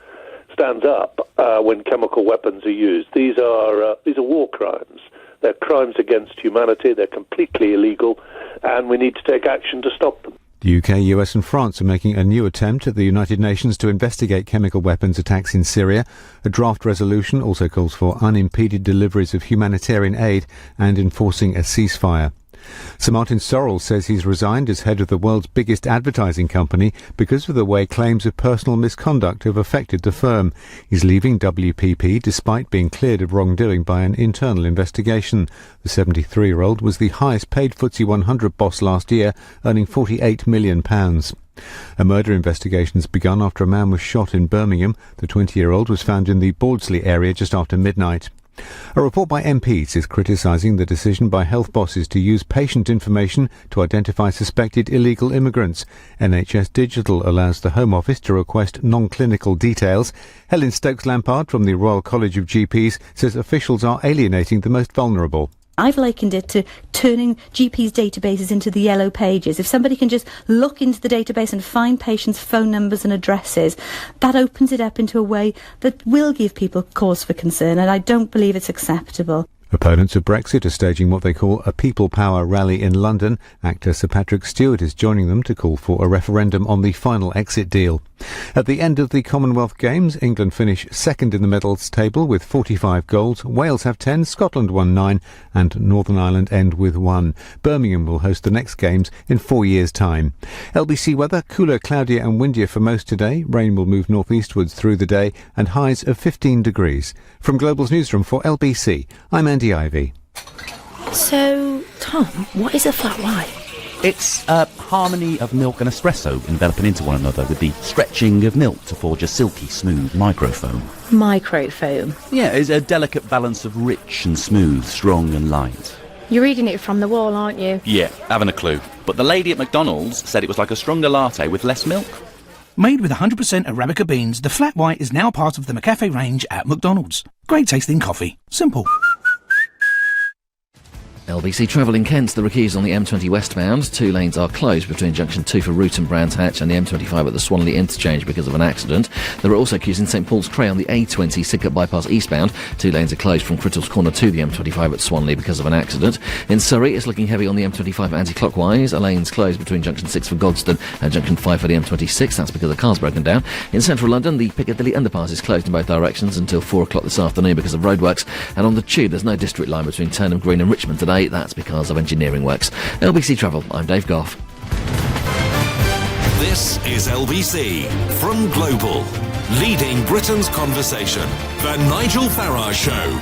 S12: stands up when chemical weapons are used. These are war crimes. They're crimes against humanity. They're completely illegal, and we need to take action to stop them.
S15: The UK, US and France are making a new attempt at the United Nations to investigate chemical weapons attacks in Syria. A draft resolution also calls for unimpeded deliveries of humanitarian aid and enforcing a ceasefire. Sir Martin Sorrell says he's resigned as head of the world's biggest advertising company because of the way claims of personal misconduct have affected the firm. He's leaving WPP despite being cleared of wrongdoing by an internal investigation. The 73-year-old was the highest paid FTSE 100 boss last year, earning £48 million. A murder investigation has begun after a man was shot in Birmingham. The 20-year-old was found in the Bawdsley area just after midnight. A report by MPs is criticising the decision by health bosses to use patient information to identify suspected illegal immigrants. NHS Digital allows the Home Office to request non-clinical details. Helen Stokes-Lampard from the Royal College of GPs says officials are alienating the most vulnerable.
S13: I've likened it to turning GPs' databases into the yellow pages. If somebody can just look into the database and find patients' phone numbers and addresses, that opens it up into a way that will give people cause for concern, and I don't believe it's acceptable.
S15: Opponents of Brexit are staging what they call a people power rally in London. Actor Sir Patrick Stewart is joining them to call for a referendum on the final exit deal. At the end of the Commonwealth Games, England finish second in the medals table with 45 golds. Wales have 10, Scotland won 9, and Northern Ireland end with 1. Birmingham will host the next Games in 4 years' time. LBC weather, cooler, cloudier and windier for most today. Rain will move northeastwards through the day and highs of 15 degrees. From Global's newsroom for LBC, I'm Andy Ivy.
S14: So, Tom, what is a flat white?
S16: It's a harmony of milk and espresso enveloping into one another with the stretching of milk to forge a silky, smooth microfoam.
S14: Microfoam?
S16: Yeah, it's a delicate balance of rich and smooth, strong and light.
S14: You're reading it from the wall, aren't you?
S16: Yeah, haven't a clue. But the lady at McDonald's said it was like a stronger latte with less milk.
S18: Made with 100% Arabica beans, the Flat White is now part of the McCafe range at McDonald's. Great tasting coffee. Simple.
S19: LBC travel in Kent, the Rockies on the M20 westbound. 2 lanes are closed between junction 2 for Root and Brands Hatch and the M25 at the Swanley interchange because of an accident. There are also queues in St Paul's Cray on the A20 Sidcup bypass eastbound. 2 lanes are closed from Crittall's Corner to the M25 at Swanley because of an accident. In Surrey, it's looking heavy on the M25 anti-clockwise. A lane's closed between junction 6 for Godstone and junction 5 for the M26. That's because the car's broken down. In central London, the Piccadilly underpass is closed in both directions until 4 o'clock this afternoon because of roadworks. And on the tube, there's no district line between Turnham Green and Richmond today. That's because of engineering works. LBC Travel, I'm Dave Goff.
S1: This is LBC from Global, leading Britain's conversation. The Nigel Farage Show.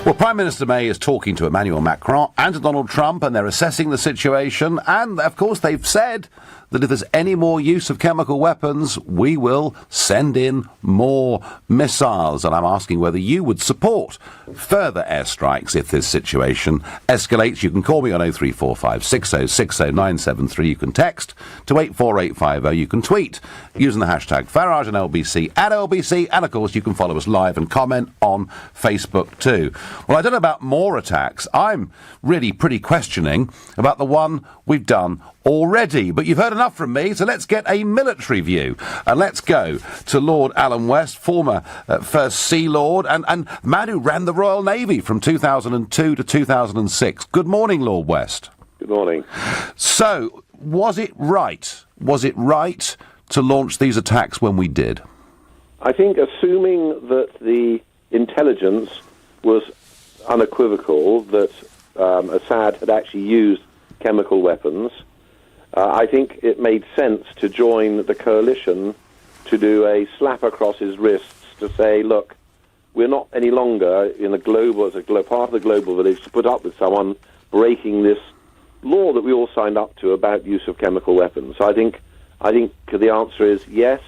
S2: Well, Prime Minister May is talking to Emmanuel Macron and to Donald Trump, and they're assessing the situation. And, of course, they've said that if there's any more use of chemical weapons, we will send in more missiles. And I'm asking whether you would support further airstrikes if this situation escalates. You can call me on 0345 6060 973. You can text to 84850. You can tweet using the hashtag Farage and LBC at LBC. And, of course, you can follow us live and comment on Facebook too. Well, I don't know about more attacks. I'm really pretty questioning about the one we've done already. But you've heard enough from me, so let's get a military view. And let's go to Lord Alan West, former First Sea Lord, and man who ran the Royal Navy from 2002 to 2006. Good morning, Lord West.
S26: Good morning.
S2: So, was it right? Was it right to launch these attacks when we did?
S26: I think assuming that the intelligence was unequivocal that Assad had actually used chemical weapons, I think it made sense to join the coalition to do a slap across his wrists to say, look, we're not any longer in a global, as a part of the global village, to put up with someone breaking this law that we all signed up to about use of chemical weapons. So I think the answer is yes,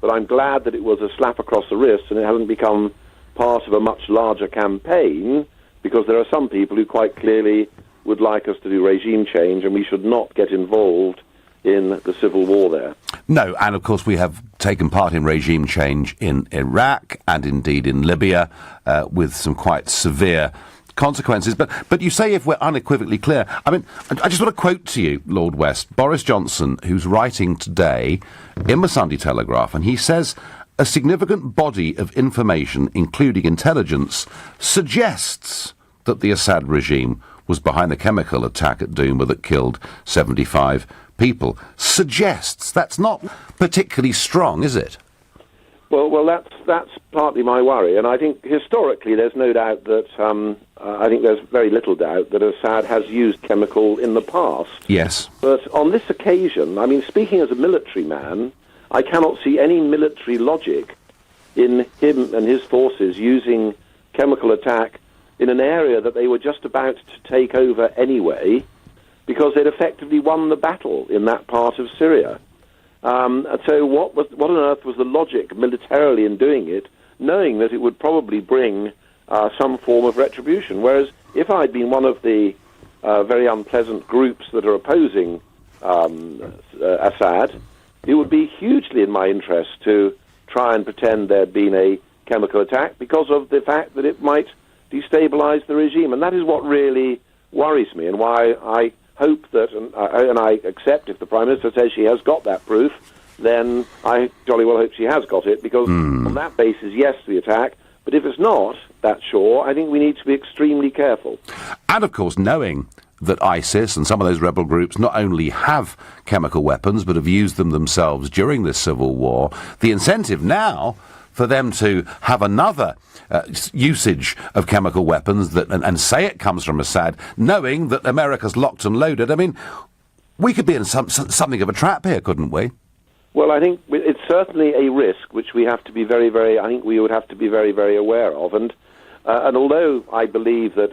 S26: but I'm glad that it was a slap across the wrist and it hasn't become part of a much larger campaign, because there are some people who quite clearly would like us to do regime change, and we should not get involved in the civil war there.
S2: No, and of course we have taken part in regime change in Iraq and indeed in Libya with some quite severe consequences. But you say if we're unequivocally clear. I mean, I just want to quote to you, Lord West, Boris Johnson, who's writing today in the Sunday Telegraph, and he says, a significant body of information, including intelligence, suggests that the Assad regime was behind the chemical attack at Douma that killed 75 people. Suggests. That's not particularly strong, is it?
S26: Well, that's partly my worry, and I think historically there's no doubt that I think there's very little doubt that Assad has used chemical in the past.
S2: Yes.
S26: But on this occasion, I mean, speaking as a military man, I cannot see any military logic in him and his forces using chemical attack in an area that they were just about to take over anyway, because they'd effectively won the battle in that part of Syria. And so what on earth was the logic militarily in doing it, knowing that it would probably bring some form of retribution? Whereas if I'd been one of the very unpleasant groups that are opposing Assad, it would be hugely in my interest to try and pretend there'd been a chemical attack because of the fact that it might destabilize the regime. And that is what really worries me, and why I hope that, and I accept if the Prime Minister says she has got that proof, then I jolly well hope she has got it, because on that basis, yes, the attack. But if it's not that sure, I think we need to be extremely careful.
S2: And, of course, knowing that ISIS and some of those rebel groups not only have chemical weapons, but have used them themselves during this civil war, the incentive now for them to have another usage of chemical weapons and say it comes from Assad, knowing that America's locked and loaded. I mean, we could be in something of a trap here, couldn't we?
S26: Well, I think it's certainly a risk which we have to be very, very, I think we would have to be very, very aware of. And although I believe that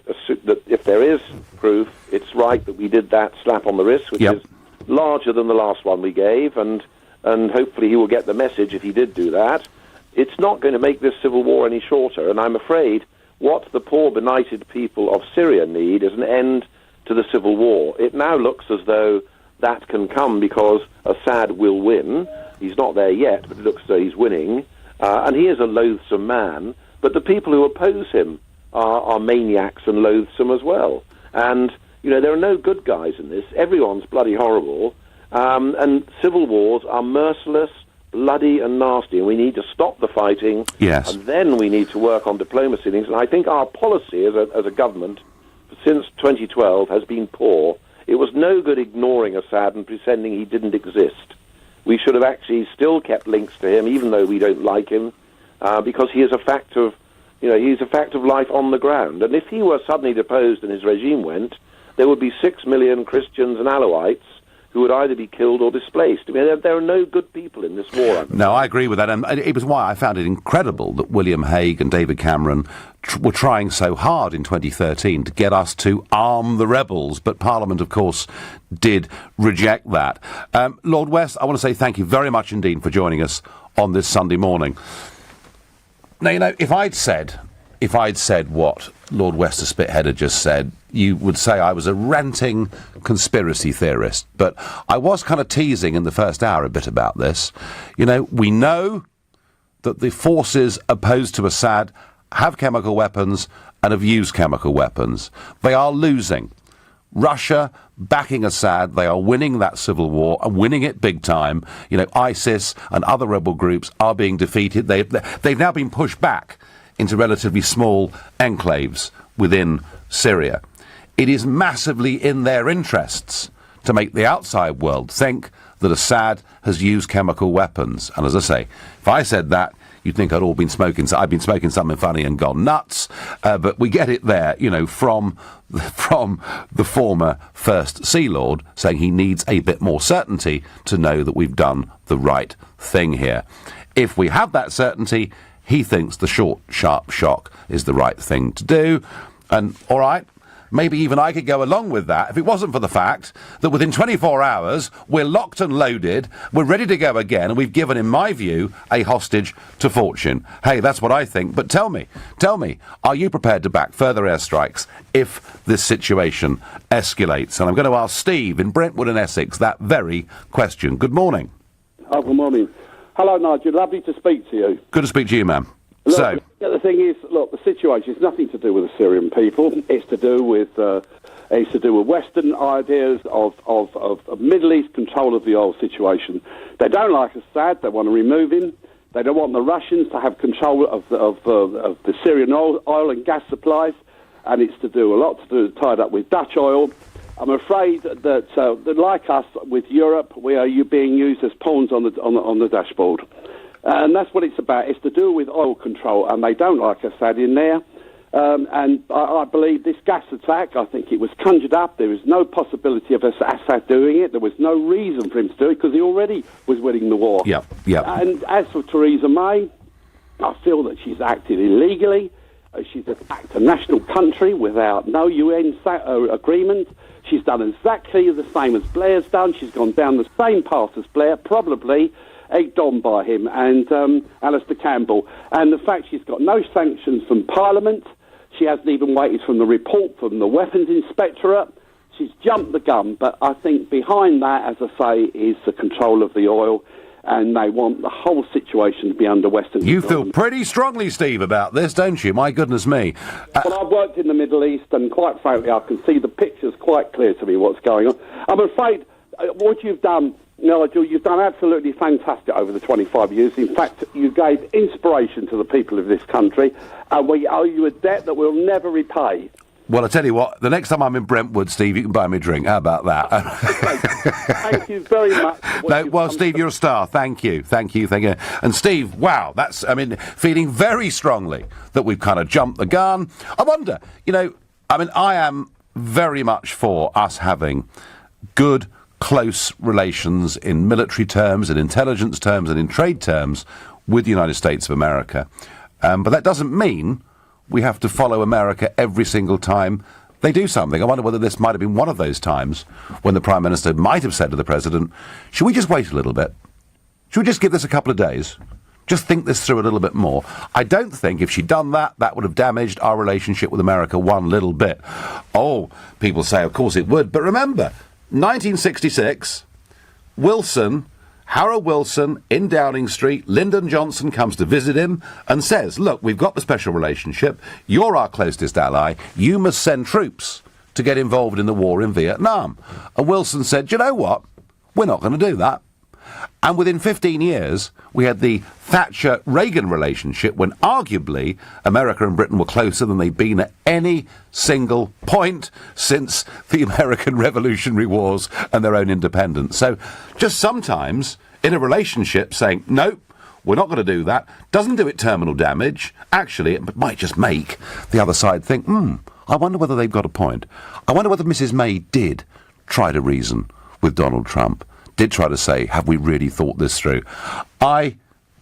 S26: if there is proof, it's right that we did that slap on the wrist, which is larger than the last one we gave, and hopefully he will get the message if he did do that. It's not going to make this civil war any shorter, and I'm afraid what the poor, benighted people of Syria need is an end to the civil war. It now looks as though that can come because Assad will win. He's not there yet, but it looks as though he's winning, and he is a loathsome man. But the people who oppose him are maniacs and loathsome as well. And, you know, there are no good guys in this. Everyone's bloody horrible. And civil wars are merciless, bloody and nasty. And we need to stop the fighting.
S2: Yes.
S26: And then we need to work on diplomacy things. And I think our policy as a government since 2012 has been poor. It was no good ignoring Assad and pretending he didn't exist. We should have actually still kept links to him, even though we don't like him. Because he is a fact of, he's a fact of life on the ground. And if he were suddenly deposed and his regime went, there would be 6 million Christians and Alawites who would either be killed or displaced. I mean, there are no good people in this war.
S2: No, I agree with that. And it was why I found it incredible that William Hague and David Cameron were trying so hard in 2013 to get us to arm the rebels. But Parliament, of course, did reject that. Lord West, I want to say thank you very much indeed for joining us on this Sunday morning. Now, if I'd said what Lord Wester Spithead had just said, you would say I was a ranting conspiracy theorist. But I was kind of teasing in the first hour a bit about this. We know that the forces opposed to Assad have chemical weapons and have used chemical weapons. They are losing. Russia backing Assad, they are winning that civil war and winning it big time. ISIS and other rebel groups are being defeated. They've now been pushed back into relatively small enclaves within Syria. It is massively in their interests to make the outside world think that Assad has used chemical weapons. And as I say, if I said that, you'd think I'd been smoking something funny and gone nuts. But we get it there, from the former First Sea Lord saying he needs a bit more certainty to know that we've done the right thing here. If we have that certainty, he thinks the short, sharp shock is the right thing to do. And, all right, maybe even I could go along with that if it wasn't for the fact that within 24 hours, we're locked and loaded, we're ready to go again, and we've given, in my view, a hostage to fortune. Hey, that's what I think. But tell me, are you prepared to back further airstrikes if this situation escalates? And I'm going to ask Steve in Brentwood in Essex that very question. Good morning.
S3: Oh, good morning. Hello, Nigel. Lovely to speak to you.
S2: Good to speak to you, ma'am.
S3: Look, the thing is, the situation is nothing to do with the Syrian people. It's to do with Western ideas of Middle East control of the oil situation. They don't like Assad. They want to remove him. They don't want the Russians to have control of the Syrian oil and gas supplies. And it's tied up with Dutch oil. I'm afraid that like us with Europe, we are being used as pawns on the dashboard. And that's what it's about. It's to do with oil control, and they don't like Assad in there. And I believe this gas attack, I think it was conjured up. There was no possibility of Assad doing it. There was no reason for him to do it because he already was winning the war.
S2: Yeah.
S3: And as for Theresa May, I feel that she's acted illegally. She's attacked a national country without no UN agreement. She's done exactly the same as Blair's done. She's gone down the same path as Blair, probably egged on by him and Alistair Campbell. And the fact she's got no sanctions from Parliament, she hasn't even waited from the report from the Weapons Inspectorate. She's jumped the gun. But I think behind that, as I say, is the control of the oil. And they want the whole situation to be under Western
S2: You
S3: control.
S2: feel pretty strongly, Steve, about this, don't you? My goodness me.
S3: Well, I've worked in the Middle East, and quite frankly, I can see the pictures quite clear to me what's going on. I'm afraid what you've done, Nigel, you've done absolutely fantastic over the 25 years. In fact, you gave inspiration to the people of this country, and we owe you a debt that we'll never repay.
S2: Well, I tell you what, the next time I'm in Brentwood, Steve, you can buy me a drink. How about that?
S3: Thank you very much.
S2: No, well, Steve, you're a star. Thank you. And Steve, wow, feeling very strongly that we've kind of jumped the gun. I wonder, I am very much for us having good, close relations in military terms, in intelligence terms, and in trade terms with the United States of America. But that doesn't mean we have to follow America every single time they do something. I wonder whether this might have been one of those times when the Prime Minister might have said to the President, should we just wait a little bit? Should we just give this a couple of days? Just think this through a little bit more. I don't think if she'd done that, that would have damaged our relationship with America one little bit. Oh, people say, of course it would. But remember, 1966, Harold Wilson, in Downing Street, Lyndon Johnson comes to visit him and says, look, we've got the special relationship, you're our closest ally, you must send troops to get involved in the war in Vietnam. And Wilson said, you know what, we're not going to do that. And within 15 years, we had the Thatcher-Reagan relationship when arguably America and Britain were closer than they've been at any single point since the American Revolutionary Wars and their own independence. So just sometimes in a relationship saying, nope, we're not going to do that, doesn't do it terminal damage. Actually, it might just make the other side think, I wonder whether they've got a point. I wonder whether Mrs. May did try to reason with Donald Trump. Did try to say, have we really thought this through? I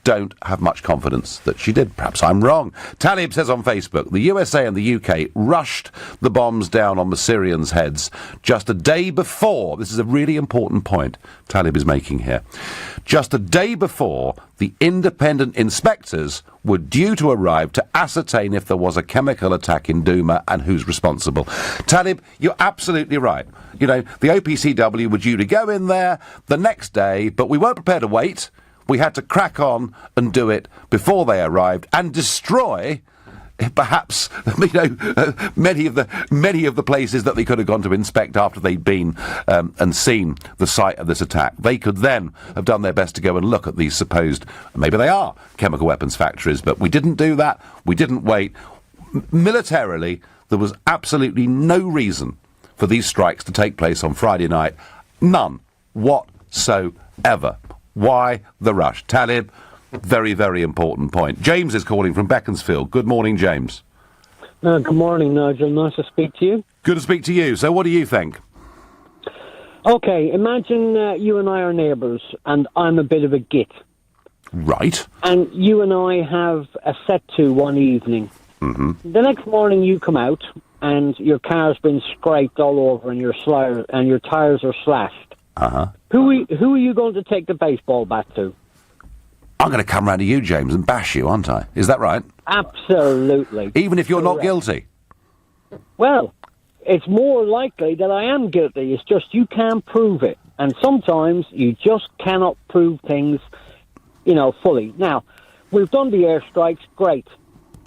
S2: don't have much confidence that she did. Perhaps I'm wrong. Talib says on Facebook, the USA and the UK rushed the bombs down on the Syrians' heads just a day before. This is a really important point Talib is making here. Just a day before the independent inspectors were due to arrive to ascertain if there was a chemical attack in Douma and who's responsible. Talib, you're absolutely right. The OPCW were due to go in there the next day, but we weren't prepared to wait. We had to crack on and do it before they arrived and destroy, perhaps, many of the places that they could have gone to inspect after they'd been and seen the site of this attack. They could then have done their best to go and look at these supposed, maybe they are, chemical weapons factories, but we didn't do that. We didn't wait. Militarily, there was absolutely no reason for these strikes to take place on Friday night. None whatsoever. Why the rush? Talib, very, very important point. James is calling from Beaconsfield. Good morning, James.
S4: Good morning, Nigel. Nice to speak to you.
S2: Good to speak to you. So what do you think?
S4: Okay, imagine you and I are neighbours, and I'm a bit of a git.
S2: Right.
S4: And you and I have a set-to one evening.
S2: Mm-hmm.
S4: The next morning you come out, and your car's been scraped all over, and your tyres are slashed.
S2: Uh-huh.
S4: Who are you going to take the baseball bat to?
S2: I'm going to come round to you, James, and bash you, aren't I? Is that right?
S4: Absolutely.
S2: Even if you're not guilty?
S4: Well, it's more likely that I am guilty. It's just you can't prove it. And sometimes you just cannot prove things, fully. Now, we've done the airstrikes, great.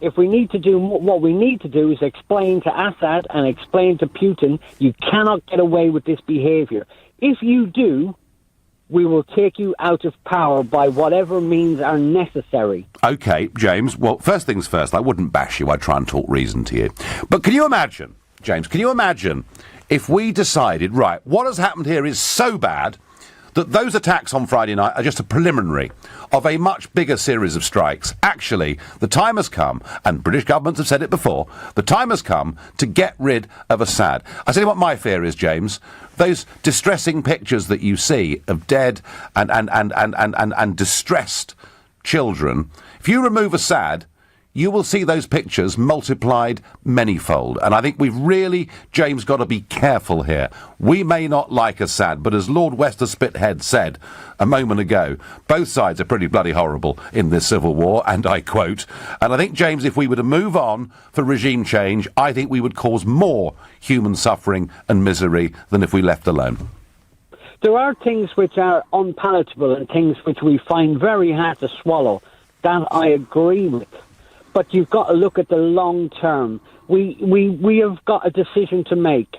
S4: If we need to do what we need to do is explain to Assad and explain to Putin, you cannot get away with this behaviour. If you do, we will take you out of power by whatever means are necessary.
S2: OK, James, well, first things first, I wouldn't bash you, I'd try and talk reason to you. But can you imagine, James, if we decided, right, what has happened here is so bad that those attacks on Friday night are just a preliminary of a much bigger series of strikes. Actually, the time has come, and British governments have said it before, the time has come to get rid of Assad. I tell you what my fear is, James. Those distressing pictures that you see of dead and distressed children, if you remove Assad, you will see those pictures multiplied manyfold. And I think we've really, James, got to be careful here. We may not like Assad, but as Lord Wester Spithead said a moment ago, both sides are pretty bloody horrible in this civil war, and I quote. And I think, James, if we were to move on for regime change, I think we would cause more human suffering and misery than if we left alone.
S4: There are things which are unpalatable and things which we find very hard to swallow. That I agree with. But you've got to look at the long term. We have got a decision to make.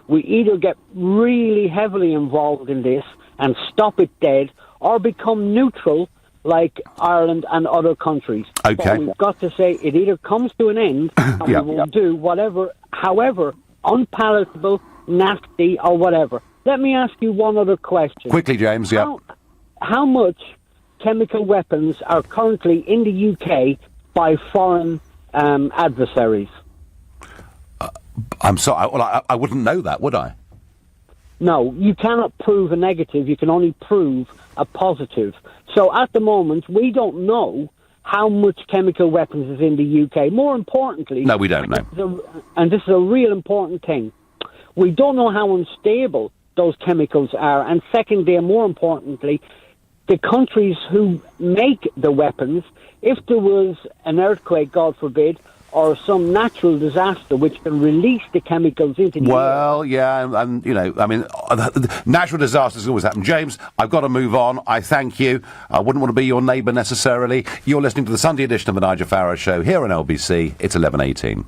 S4: We either get really heavily involved in this and stop it dead, or become neutral like Ireland and other countries.
S2: Okay.
S4: But we've got to say it either comes to an end and we will do whatever, however unpalatable, nasty or whatever. Let me ask you one other question.
S2: Quickly, James,
S4: How much chemical weapons are currently in the UK by foreign adversaries?
S2: I'm sorry. Well, I wouldn't know that, would I?
S4: No, you cannot prove a negative. You can only prove a positive. So at the moment, we don't know how much chemical weapons is in the UK. More importantly...
S2: No, we don't know.
S4: And this is a real important thing. We don't know how unstable those chemicals are. And secondly, and more importantly, the countries who make the weapons, if there was an earthquake, God forbid, or some natural disaster which can release the chemicals into the air.
S2: Well, yeah, and you know, I mean, natural disasters always happen. James, I've got to move on. I thank you. I wouldn't want to be your neighbour necessarily. You're listening to the Sunday edition of the Nigel Farage Show here on LBC. It's 11:18.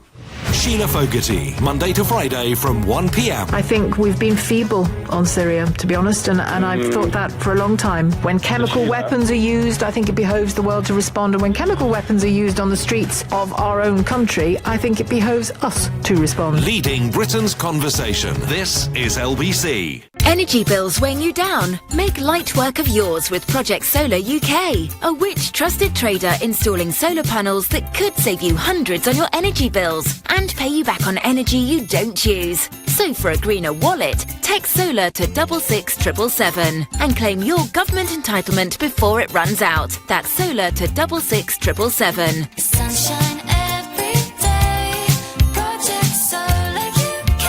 S1: Sheila Fogarty, Monday to Friday from 1 p.m.
S5: I think we've been feeble on Syria, to be honest, and I've thought that for a long time. When chemical weapons are used, I think it behoves the world to respond, and when chemical weapons are used on the streets of our own country, I think it behoves us to respond.
S1: Leading Britain's conversation. This is LBC.
S14: Energy bills weighing you down? Make light work of yours with Project Solar UK, a Which trusted trader installing solar panels that could save you hundreds on your energy bills and pay you back on energy you don't choose. So for a greener wallet, text solar to 66777 and claim your government entitlement before it runs out. That's solar to 66777.
S17: Sunshine every day. Project Solar UK.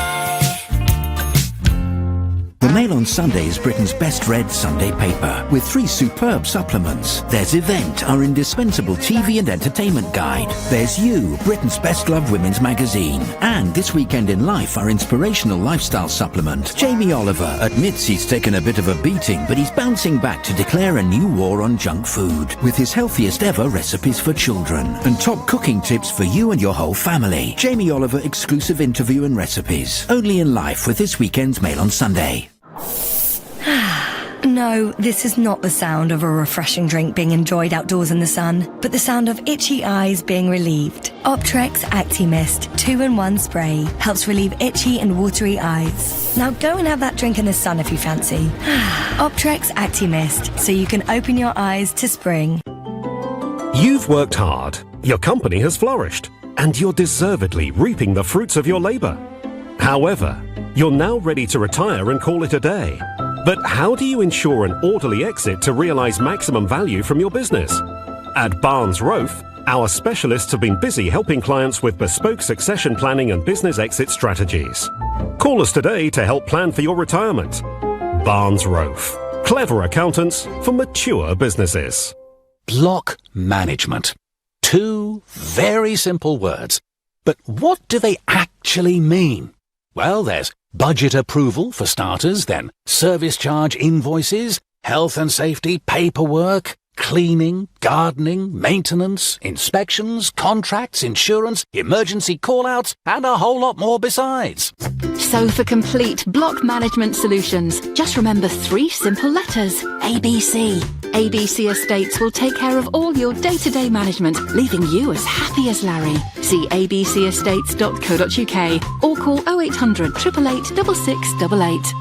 S22: The Mail on Sunday is Britain's best read Sunday paper, with 3 superb supplements. There's Event, our indispensable TV and entertainment guide. There's You, Britain's best loved women's magazine. And This Weekend in Life, our inspirational lifestyle supplement. Jamie Oliver admits he's taken a bit of a beating, but he's bouncing back to declare a new war on junk food, with his healthiest ever recipes for children and top cooking tips for you and your whole family. Jamie Oliver exclusive interview and recipes. Only in Life with this weekend's Mail on Sunday.
S23: No, this is not the sound of a refreshing drink being enjoyed outdoors in the sun, but the sound of itchy eyes being relieved. Optrex Acti-Mist 2-in-1 spray helps relieve itchy and watery eyes. Now go and have that drink in the sun if you fancy. Optrex Acti-Mist, so you can open your eyes to spring.
S24: You've worked hard, your company has flourished, and you're deservedly reaping the fruits of your labour. However, you're now ready to retire and call it a day. But how do you ensure an orderly exit to realise maximum value from your business? At Barnes Rofe, our specialists have been busy helping clients with bespoke succession planning and business exit strategies. Call us today to help plan for your retirement. Barnes Rofe. Clever accountants for mature businesses.
S25: Block management. 2 very simple words. But what do they actually mean? Well, there's budget approval for starters, then service charge invoices, health and safety paperwork, cleaning, gardening, maintenance, inspections, contracts, insurance, emergency call-outs, and a whole lot more besides.
S27: So for complete block management solutions, just remember 3 simple letters. ABC. ABC Estates will take care of all your day-to-day management, leaving you as happy as Larry. See abcestates.co.uk or call 0800 888 6688.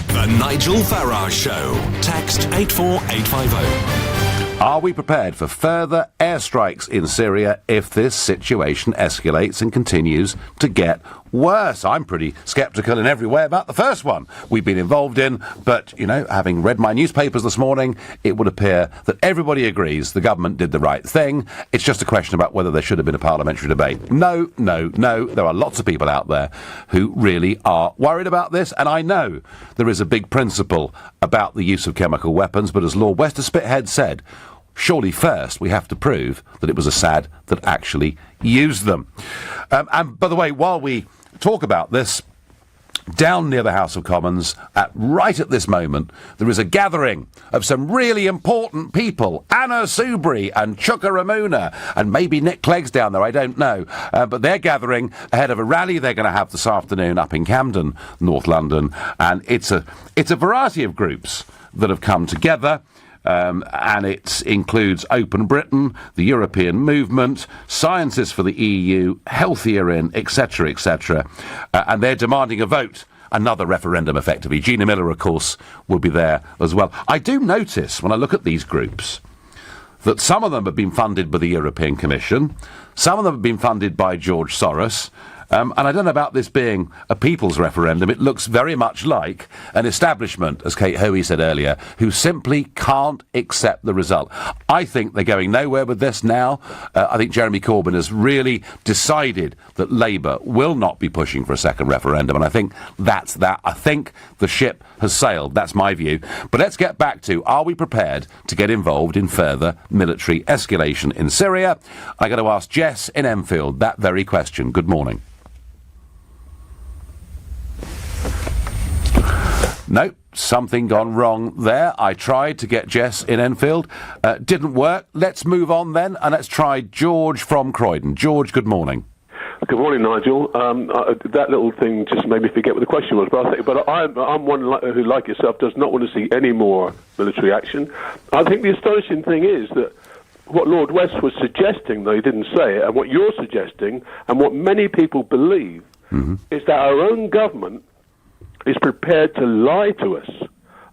S1: The Nigel Farage Show. Text 84850.
S2: Are we prepared for further airstrikes in Syria if this situation escalates and continues to get worse. I'm pretty sceptical in every way about the first one we've been involved in, but, having read my newspapers this morning, it would appear that everybody agrees the government did the right thing. It's just a question about whether there should have been a parliamentary debate. No. There are lots of people out there who really are worried about this, and I know there is a big principle about the use of chemical weapons, but as Lord Wester Spithead said, surely first we have to prove that it was Assad that actually used them. And by the way, while we talk about this, down near the House of Commons, right at this moment, there is a gathering of some really important people. Anna Soubry and Chuka Ramuna, and maybe Nick Clegg's down there, I don't know. But they're gathering ahead of a rally they're going to have this afternoon up in Camden, North London. And it's a variety of groups that have come together. And it includes Open Britain, the European Movement, Scientists for the EU, Healthier In, etc., etc. And they're demanding a vote, another referendum, effectively. Gina Miller, of course, will be there as well. I do notice, when I look at these groups, that some of them have been funded by the European Commission, some of them have been funded by George Soros, and I don't know about this being a people's referendum. It looks very much like an establishment, as Kate Hoey said earlier, who simply can't accept the result. I think they're going nowhere with this now. I think Jeremy Corbyn has really decided that Labour will not be pushing for a second referendum, and I think that's that. I think the ship has sailed. That's my view. But let's get back to, are we prepared to get involved in further military escalation in Syria? I'm going to ask Jess in Enfield that very question. Good morning. No, something gone wrong there. I tried to get Jess in Enfield. Didn't work. Let's move on then, and let's try George from Croydon. George, good morning.
S6: Good morning, Nigel. That little thing just made me forget what the question was. But I'm one who, like yourself, does not want to see any more military action. I think the astonishing thing is that what Lord West was suggesting, though he didn't say it, and what you're suggesting, and what many people believe, is that our own government is prepared to lie to us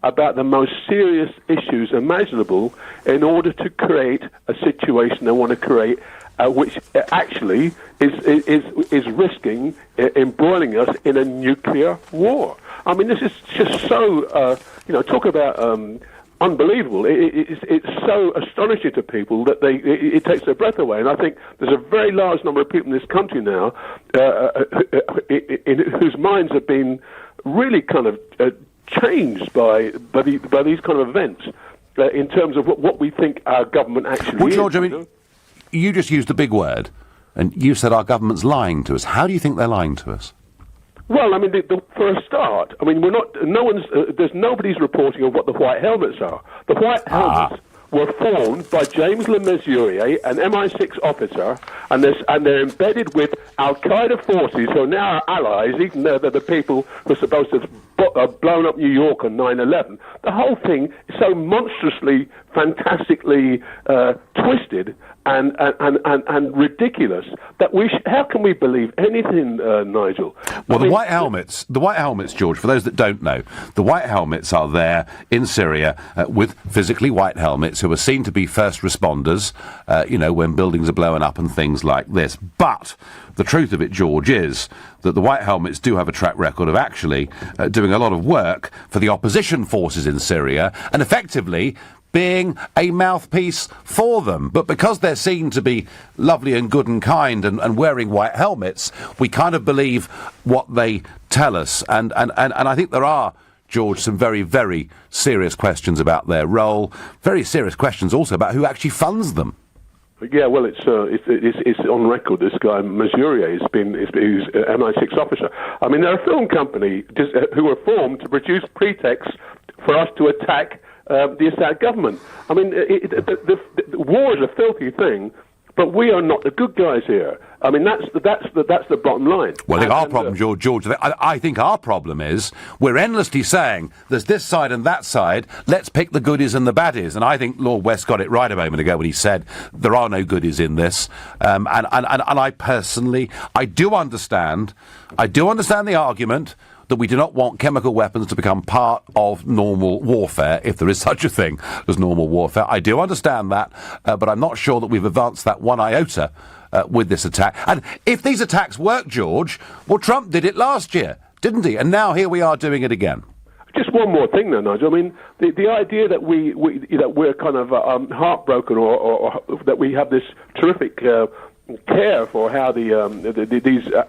S6: about the most serious issues imaginable in order to create a situation they want to create, which actually is risking embroiling us in a nuclear war. I mean, this is just so, talk about unbelievable. It's so astonishing to people that it takes their breath away. And I think there's a very large number of people in this country now whose minds have been really kind of changed by these kind of events in terms of what we think our government actually is.
S2: Well, George, I mean, you just used a big word, and you said our government's lying to us. How do you think they're lying to us?
S6: Well, I mean, for a start, I mean, there's nobody's reporting of what the white helmets are. The white helmets were formed by James Le Mesurier, an MI6 officer, and they're embedded with Al-Qaeda forces who are now our allies, even though they're the people who are supposed to have blown up New York on 9/11. The whole thing is so monstrously, fantastically twisted and ridiculous that how can we believe anything, Nigel?
S2: Well, the white helmets, George, for those that don't know, the white helmets are there in Syria with physically white helmets who are seen to be first responders, when buildings are blowing up and things like this. But the truth of it, George, is that the white helmets do have a track record of actually doing a lot of work for the opposition forces in Syria and effectively being a mouthpiece for them. But because they're seen to be lovely and good and kind and wearing white helmets, we kind of believe what they tell us. And I think there are, George, some very, very serious questions about their role, very serious questions also about who actually funds them.
S6: Yeah, well, it's on record. This guy Mesurier he's an MI6 officer. I mean, they're a film company who were formed to produce pretexts for us to attack the Assad government. I mean, the war is a filthy thing, but we are not the good guys here. I mean, that's the bottom line.
S2: Well, I think our problem, George, I think our problem is we're endlessly saying there's this side and that side, let's pick the goodies and the baddies. And I think Lord West got it right a moment ago when he said there are no goodies in this. And I personally, I do understand the argument that we do not want chemical weapons to become part of normal warfare, if there is such a thing as normal warfare. I do understand that, but I'm not sure that we've advanced that one iota with this attack. And if these attacks work, George, well, Trump did it last year, didn't he? And now here we are doing it again.
S6: Just one more thing, though, Nigel. I mean, the idea that we're kind of heartbroken, or that we have this terrific care for how these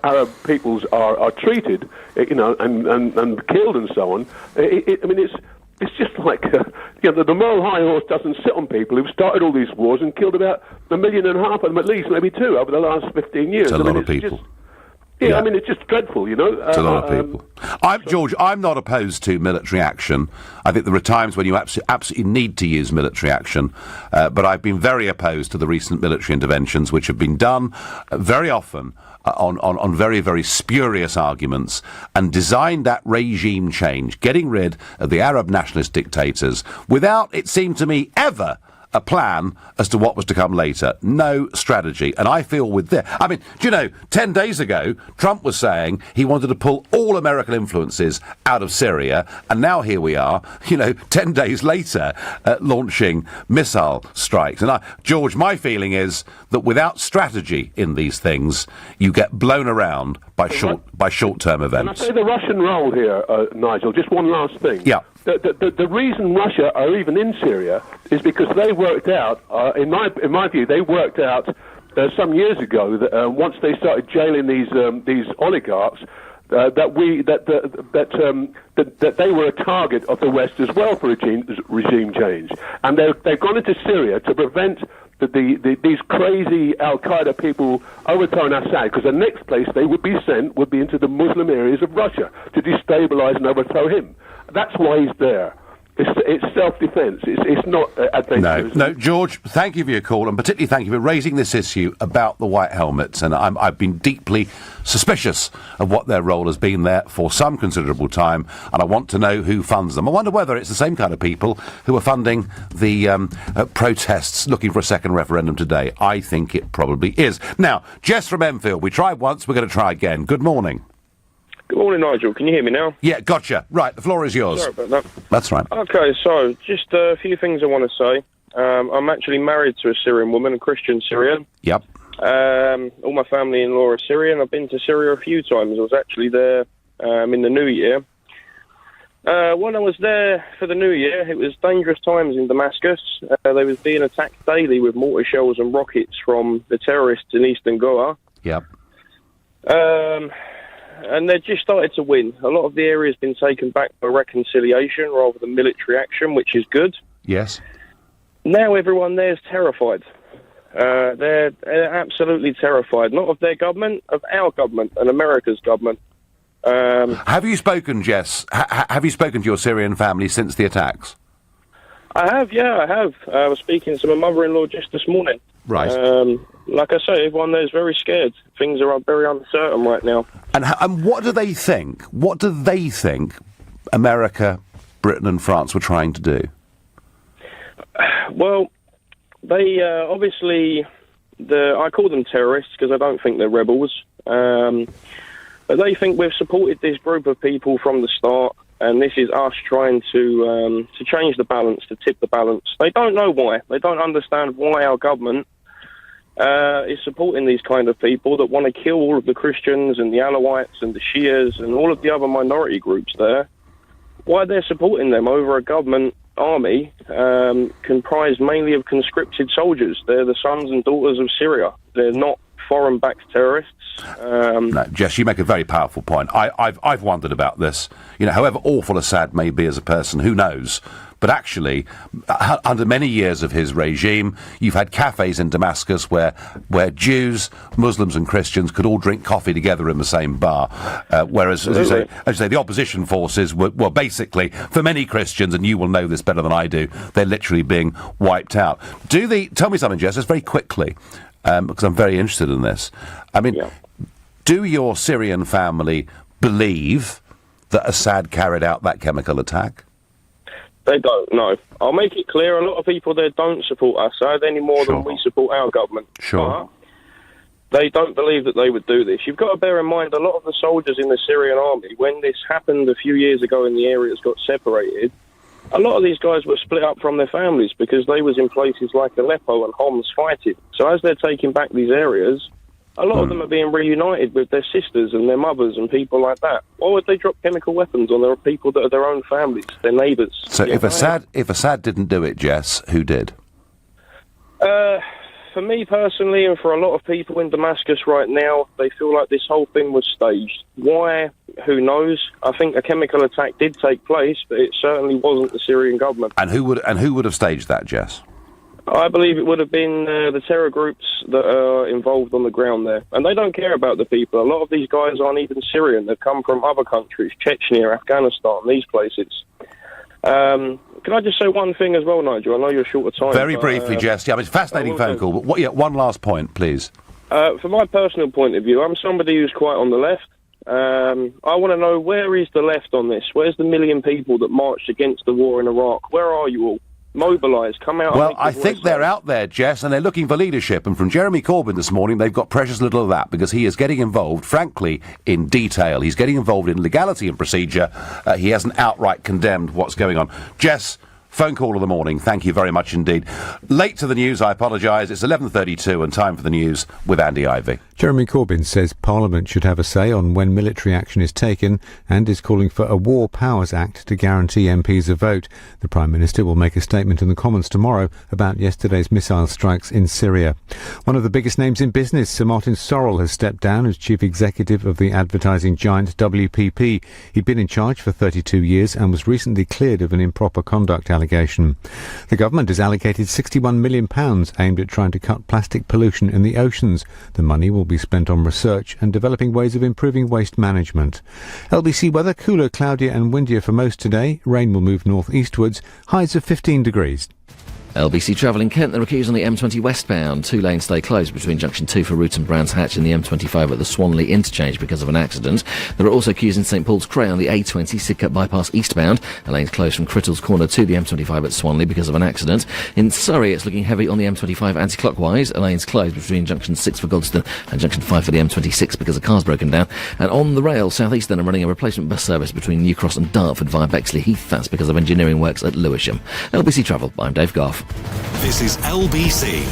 S6: Arab peoples are treated, and killed and so on. It's just like the moral high horse doesn't sit on people who've started all these wars and killed about 1.5 million of them, at least, maybe 2 over the last 15 years.
S2: It's a lot of people.
S6: Yeah, I mean, it's just dreadful,
S2: It's a lot of people. George, I'm not opposed to military action. I think there are times when you absolutely need to use military action, but I've been very opposed to the recent military interventions, which have been done very often on very, very spurious arguments, and designed that regime change, getting rid of the Arab nationalist dictators, without, it seemed to me, ever a plan as to what was to come later. No strategy. And I feel with this... I mean, do you know, 10 days ago, Trump was saying he wanted to pull all American influences out of Syria, and now here we are, 10 days later, launching missile strikes. And George, my feeling is that without strategy in these things, you get blown around by short-term events.
S6: Can I say the Russian role here, Nigel? Just one last thing.
S2: Yeah.
S6: The reason Russia are even in Syria is because they worked out, in my view, they worked out some years ago that once they started jailing these oligarchs, that they were a target of the West as well for regime change, and they've gone into Syria to prevent these crazy Al-Qaeda people overthrowing Assad, because the next place they would be sent would be into the Muslim areas of Russia to destabilize and overthrow him. That's why he's there. It's self-defense. It's not adventurous.
S2: No, George, thank you for your call, and particularly thank you for raising this issue about the white helmets. And I've been deeply suspicious of what their role has been there for some considerable time, and I want to know who funds them. I wonder whether it's the same kind of people who are funding the protests looking for a second referendum today. I think it probably is. Now, Jess from Enfield, we tried once, we're going to try again. Good morning.
S7: Good morning, Nigel. Can you hear me now?
S2: Yeah, gotcha. Right, the floor is yours.
S7: Sorry about that.
S2: That's right.
S7: Okay, so just a few things I want to say. I'm actually married to a Syrian woman, a Christian Syrian.
S2: Yep.
S7: All my family-in-law are Syrian. I've been to Syria a few times. I was actually there in the New Year. When I was there for the New Year, it was dangerous times in Damascus. They was being attacked daily with mortar shells and rockets from the terrorists in eastern Goa.
S2: Yep.
S7: And they've just started to win. A lot of the area has been taken back by reconciliation rather than military action, which is good.
S2: Yes.
S7: Now everyone there is terrified. They're absolutely terrified. Not of their government, of our government and America's government.
S2: Have you spoken, Jess? Have you spoken to your Syrian family since the attacks?
S7: I have, yeah, I have. I was speaking to my mother-in-law just this morning.
S2: Right.
S7: Like I say, everyone there is very scared. Things are very uncertain right now.
S2: And what do they think? What do they think America, Britain and France were trying to do?
S7: Well, they obviously... I call them terrorists because I don't think they're rebels. But they think we've supported this group of people from the start, and this is us trying to change the balance, to tip the balance. They don't know why. They don't understand why our government is supporting these kind of people that want to kill all of the Christians and the Alawites and the Shias and all of the other minority groups there. Why they're supporting them over a government army comprised mainly of conscripted soldiers. They're the sons and daughters of Syria. They're not foreign-backed terrorists.
S2: No, Jess, you make a very powerful point. I've wondered about this. However awful Assad may be as a person, who knows? But actually, under many years of his regime, you've had cafes in Damascus where Jews, Muslims and Christians could all drink coffee together in the same bar. Whereas, as you say, the opposition forces were basically, for many Christians, and you will know this better than I do, they're literally being wiped out. Tell me something, Jess, just very quickly, because I'm very interested in this. I mean, do your Syrian family believe that Assad carried out that chemical attack?
S7: They don't, no. I'll make it clear, a lot of people there don't support Assad any more than we support our government.
S2: Sure.
S7: But they don't believe that they would do this. You've got to bear in mind, a lot of the soldiers in the Syrian army, when this happened a few years ago and the areas got separated, a lot of these guys were split up from their families because they was in places like Aleppo and Homs fighting. So as they're taking back these areas, a lot of them are being reunited with their sisters and their mothers and people like that. Why would they drop chemical weapons on their people that are their own families, their neighbours?
S2: So if Assad didn't do it, Jess, who did?
S7: For me personally, and for a lot of people in Damascus right now, they feel like this whole thing was staged. Why? Who knows? I think a chemical attack did take place, but it certainly wasn't the Syrian government.
S2: And who would have staged that, Jess?
S7: I believe it would have been the terror groups that are involved on the ground there. And they don't care about the people. A lot of these guys aren't even Syrian. They've come from other countries, Chechnya, Afghanistan, these places. Can I just say one thing as well, Nigel? I know you're short of time.
S2: Very briefly, Jess. Yeah, it's a fascinating phone call. But one last point, please.
S7: From my personal point of view, I'm somebody who's quite on the left. I want to know, where is the left on this? Where's the million people that marched against the war in Iraq? Where are you all? Mobilise, come out.
S2: Well, I think they're out there, Jess, and they're looking for leadership. And from Jeremy Corbyn this morning, they've got precious little of that, because he is getting involved, frankly, in detail. He's getting involved in legality and procedure. He hasn't outright condemned what's going on. Jess, phone call of the morning. Thank you very much indeed. Late to the news, I apologise. It's 11:32 and time for the news with Andy Ivey.
S15: Jeremy Corbyn says Parliament should have a say on when military action is taken and is calling for a War Powers Act to guarantee MPs a vote. The Prime Minister will make a statement in the Commons tomorrow about yesterday's missile strikes in Syria. One of the biggest names in business, Sir Martin Sorrell, has stepped down as Chief Executive of the advertising giant WPP. He'd been in charge for 32 years and was recently cleared of an improper conduct allegation. The government has allocated £61 million aimed at trying to cut plastic pollution in the oceans. The money will be spent on research and developing ways of improving waste management. LBC weather, cooler, cloudier and windier for most today. Rain will move north-eastwards, highs of 15 degrees.
S19: LBC travel in Kent, there are queues on the M20 westbound. 2 lanes stay closed between junction 2 for Root and Brands Hatch and the M25 at the Swanley interchange because of an accident. There are also queues in St Paul's Cray on the A20 Sidcup bypass eastbound. A lane's closed from Crittles Corner to the M25 at Swanley because of an accident. In Surrey, it's looking heavy on the M25 anti-clockwise. A lane's closed between junction 6 for Godstone and junction 5 for the M26 because a car's broken down. And on the rail, South Eastern are running a replacement bus service between New Cross and Dartford via Bexley Heath. That's because of engineering works at Lewisham. LBC Travel, I'm Dave Goff.
S1: This is LBC.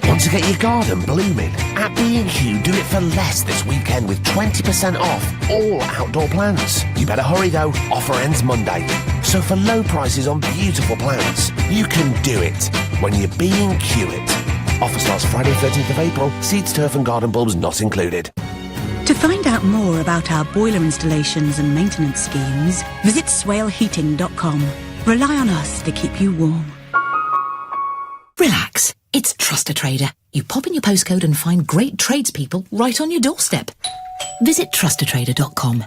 S8: Want to get your garden blooming? At B&Q, do it for less this weekend with 20% off all outdoor plants. You better hurry though, offer ends Monday. So for low prices on beautiful plants, you can do it when you B&Q it. Offer starts Friday 13th of April, seeds, turf and garden bulbs not included.
S9: To find out more about our boiler installations and maintenance schemes, visit swaleheating.com. Rely on us to keep you warm.
S10: Relax. It's Trust a Trader. You pop in your postcode and find great tradespeople right on your doorstep. Visit trustatrader.com.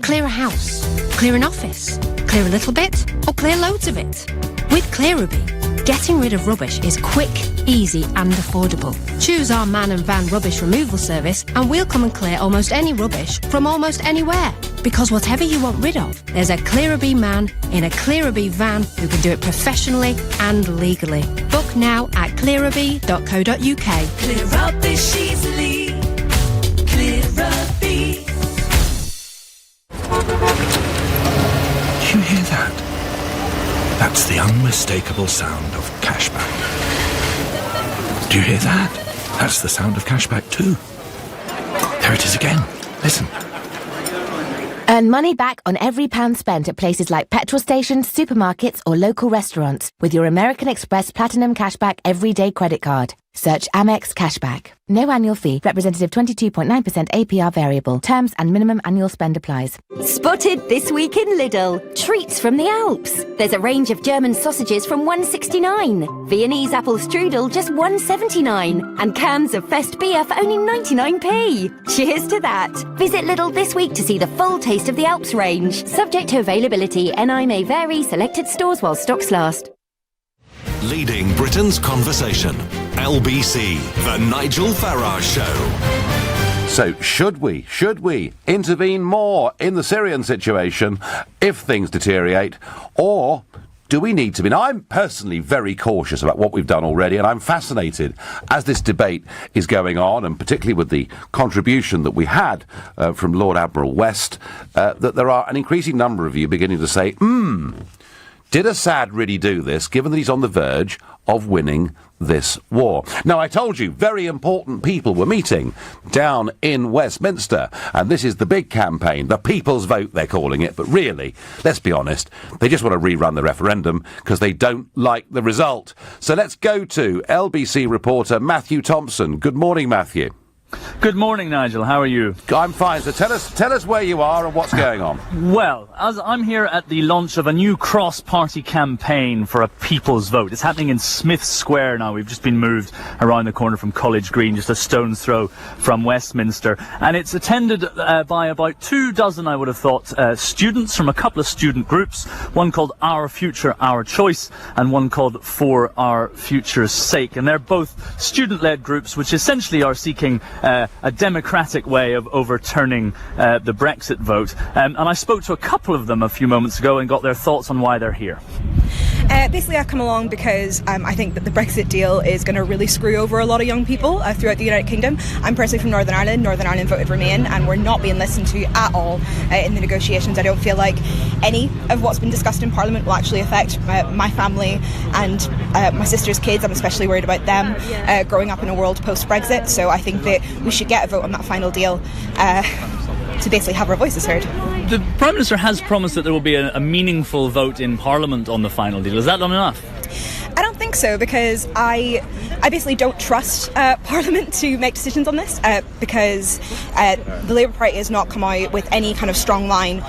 S11: Clear a house, clear an office, clear a little bit, or clear loads of it. With Clearabee, getting rid of rubbish is quick, easy and affordable. Choose our man and van rubbish removal service and we'll come and clear almost any rubbish from almost anywhere. Because whatever you want rid of, there's a Clearabee man in a Clearabee van who can do it professionally and legally. Book now at clearabee.co.uk.
S17: Clear rubbish easily. Clearabee.
S12: Do you hear that? That's the unmistakable sound of cashback. Do you hear that? That's the sound of cashback too. There it is again. Listen.
S20: Earn money back on every pound spent at places like petrol stations, supermarkets or local restaurants with your American Express Platinum Cashback Everyday Credit Card. Search Amex Cashback. No annual fee. Representative 22.9% APR variable. Terms and minimum annual spend applies.
S21: Spotted this week in Lidl. Treats from the Alps. There's a range of German sausages from $1.69. Viennese apple strudel just $1.79. And cans of Fest beer for only 99p. Cheers to that. Visit Lidl this week to see the full taste of the Alps range. Subject to availability. NI may vary. Selected stores while stocks last.
S1: Leading Britain's conversation. LBC, The Nigel Farage Show.
S2: So, should we intervene more in the Syrian situation if things deteriorate, or do we need to be? Now, I'm personally very cautious about what we've done already, and I'm fascinated as this debate is going on, and particularly with the contribution that we had from Lord Admiral West, that there are an increasing number of you beginning to say, did Assad really do this, given that he's on the verge of winning this war? Now, I told you, very important people were meeting down in Westminster, and this is the big campaign, the People's Vote, they're calling it, but really, let's be honest, they just want to rerun the referendum because they don't like the result. So let's go to LBC reporter Matthew Thompson. Good morning, Matthew.
S3: Good morning, Nigel. How are you?
S2: I'm fine. So tell us where you are and what's going on.
S3: Well, as I'm here at the launch of a new cross-party campaign for a People's Vote. It's happening in Smith Square now. We've just been moved around the corner from College Green, just a stone's throw from Westminster. And it's attended by about 24, I would have thought, students from a couple of student groups, one called Our Future, Our Choice, and one called For Our Future's Sake. And they're both student-led groups, which essentially are seeking a democratic way of overturning the Brexit vote. And I spoke to a couple of them a few moments ago and got their thoughts on why they're here.
S4: Basically, I've come along because I think that the Brexit deal is going to really screw over a lot of young people throughout the United Kingdom. I'm personally from Northern Ireland. Northern Ireland voted Remain, and we're not being listened to at all in the negotiations. I don't feel like any of what's been discussed in Parliament will actually affect my family and my sister's kids. I'm especially worried about them growing up in a world post-Brexit. So I think that we should get a vote on that final deal to basically have our voices heard.
S3: The Prime Minister has promised that there will be a meaningful vote in Parliament on the final deal. Is that not enough?
S4: I don't think so, because I basically don't trust Parliament to make decisions on this because the Labour Party has not come out with any kind of strong line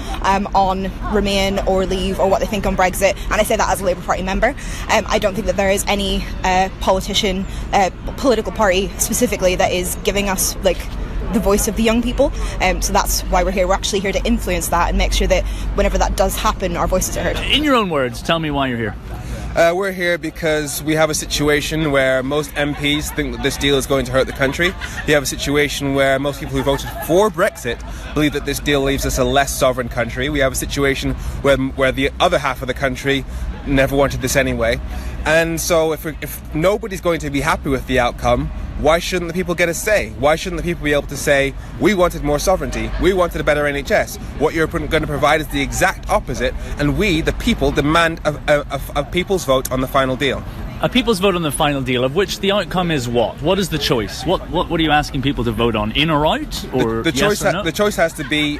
S4: on Remain or Leave or what they think on Brexit, and I say that as a Labour Party member. I don't think that there is any political party specifically that is giving us the voice of the young people, so that's why we're here. We're actually here to influence that and make sure that whenever that does happen, our voices are heard.
S3: In your own words, tell me why you're here.
S5: We're here because we have a situation where most MPs think that this deal is going to hurt the country. We have a situation where most people who voted for Brexit believe that this deal leaves us a less sovereign country. We have a situation where the other half of the country never wanted this anyway. And so if nobody's going to be happy with the outcome, why shouldn't the people get a say? Why shouldn't the people be able to say, we wanted more sovereignty, we wanted a better NHS? What you're going to provide is the exact opposite, and we, the people, demand a people's vote on the final deal.
S3: A people's vote on the final deal, of which the outcome is what? What is the choice? What are you asking people to vote on? In or out? Or
S5: the choice?
S3: Yes or no?
S5: The choice has to be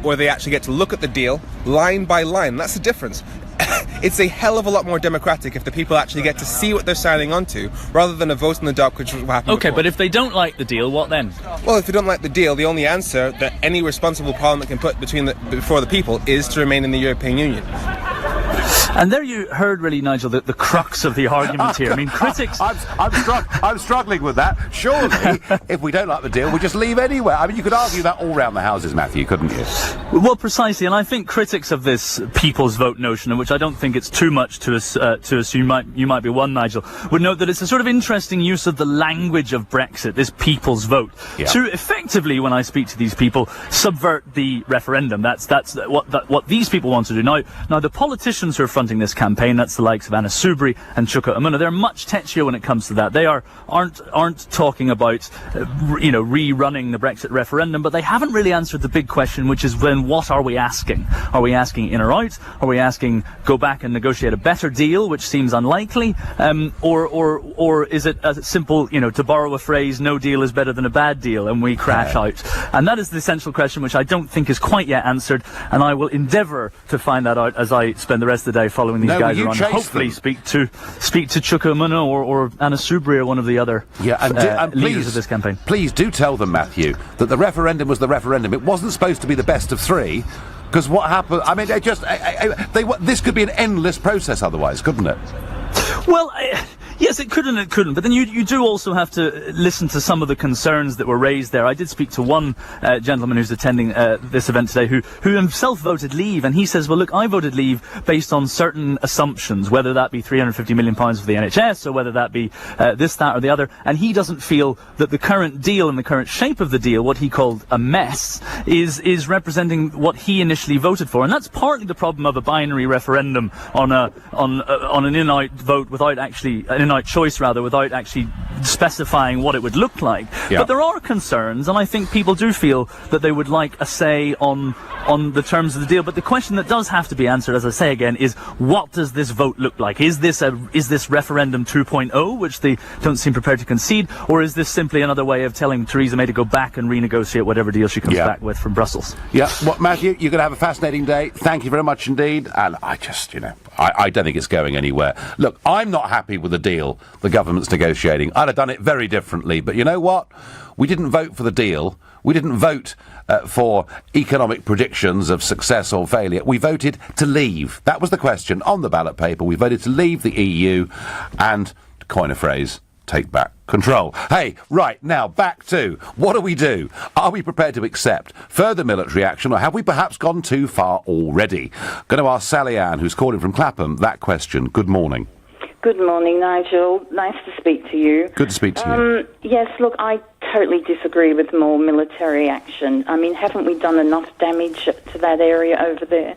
S5: where they actually get to look at the deal line by line. That's the difference. It's a hell of a lot more democratic if the people actually get to see what they're signing onto, rather than a vote in the dark, which is what happened
S3: Okay,
S5: before.
S3: but if they don't like the deal, what then?
S5: Well, if they don't like the deal, the only answer that any responsible parliament can put before the people is to remain in the European Union.
S3: And there you heard, really, Nigel, the crux of the argument here. I mean, critics...
S2: I'm struggling with that. Surely, if we don't like the deal, we just leave anyway. I mean, you could argue that all round the houses, Matthew, couldn't you?
S3: Well, precisely, and I think critics of this people's vote notion, which I don't think it's too much to assume you might be one, Nigel, would note that it's a sort of interesting use of the language of Brexit, this people's vote, to effectively, when I speak to these people, subvert the referendum. That's what these people want to do. Now, the politicians who are fronting this campaign, that's the likes of Anna Soubry and Chuka Umunna, they're much touchier when it comes to that. They aren't talking about rerunning the Brexit referendum, but they haven't really answered the big question, which is then what are we asking? Are we asking in or out? Are we asking go back and negotiate a better deal, which seems unlikely, or is it a simple, to borrow a phrase, no deal is better than a bad deal, and we crash out? And that is the essential question, which I don't think is quite yet answered, and I will endeavour to find that out as I spend the rest of the day following these guys around, and hopefully speak to Chuka Umunna or Anna Soubry or one of the other leaders of this campaign.
S2: Please do tell them, Matthew, that the referendum was the referendum. It wasn't supposed to be the best of three. Because what happened? I mean, this could be an endless process otherwise, couldn't it?
S3: Well, Yes, it could and it couldn't, but then you do also have to listen to some of the concerns that were raised there. I did speak to one gentleman who's attending this event today who himself voted leave, and he says, well, look, I voted leave based on certain assumptions, whether that be £350 million for the NHS or whether that be this, that or the other, and he doesn't feel that the current deal and the current shape of the deal, what he called a mess, is representing what he initially voted for, and that's partly the problem of a binary referendum on an in-out vote without actually an in-out choice without actually specifying what it would look like.
S2: Yeah.
S3: But there are concerns, and I think people do feel that they would like a say on the terms of the deal. But the question that does have to be answered, as I say again, is what does this vote look like? Is this referendum 2.0, which they don't seem prepared to concede, or is this simply another way of telling Theresa May to go back and renegotiate whatever deal she comes back with from Brussels?
S2: Yeah. Well, Matthew, you're going to have a fascinating day. Thank you very much indeed. And I just, I don't think it's going anywhere. Look, I'm not happy with the deal the government's negotiating. I'd have done it very differently. But you know what? We didn't vote for the deal. We didn't vote for economic predictions of success or failure. We voted to leave. That was the question on the ballot paper. We voted to leave the EU and, to coin a phrase, take back control. Hey, right, now back to what do we do? Are we prepared to accept further military action, or have we perhaps gone too far already? Going to ask Sally Ann, who's calling from Clapham, that question. Good morning.
S13: Good morning, Nigel. Nice to speak to you.
S2: Good to speak to you.
S13: Yes, look, I totally disagree with more military action. I mean, haven't we done enough damage to that area over there?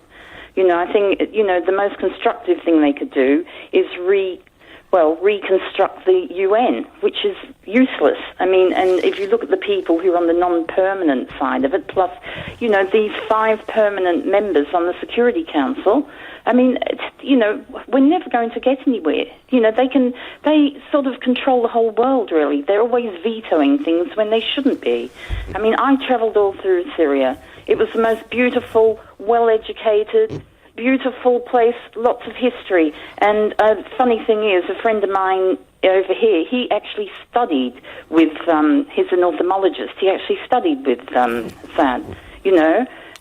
S13: I think, the most constructive thing they could do is reconstruct the UN, which is useless. I mean, and if you look at the people who are on the non-permanent side of it, plus, these 5 permanent members on the Security Council, I mean, we're never going to get anywhere. They sort of control the whole world, really. They're always vetoing things when they shouldn't be. I mean, I travelled all through Syria. It was the most beautiful, well-educated, beautiful place, lots of history. And funny thing is, a friend of mine over here, he actually studied with, he's an ophthalmologist, he actually studied with Sad,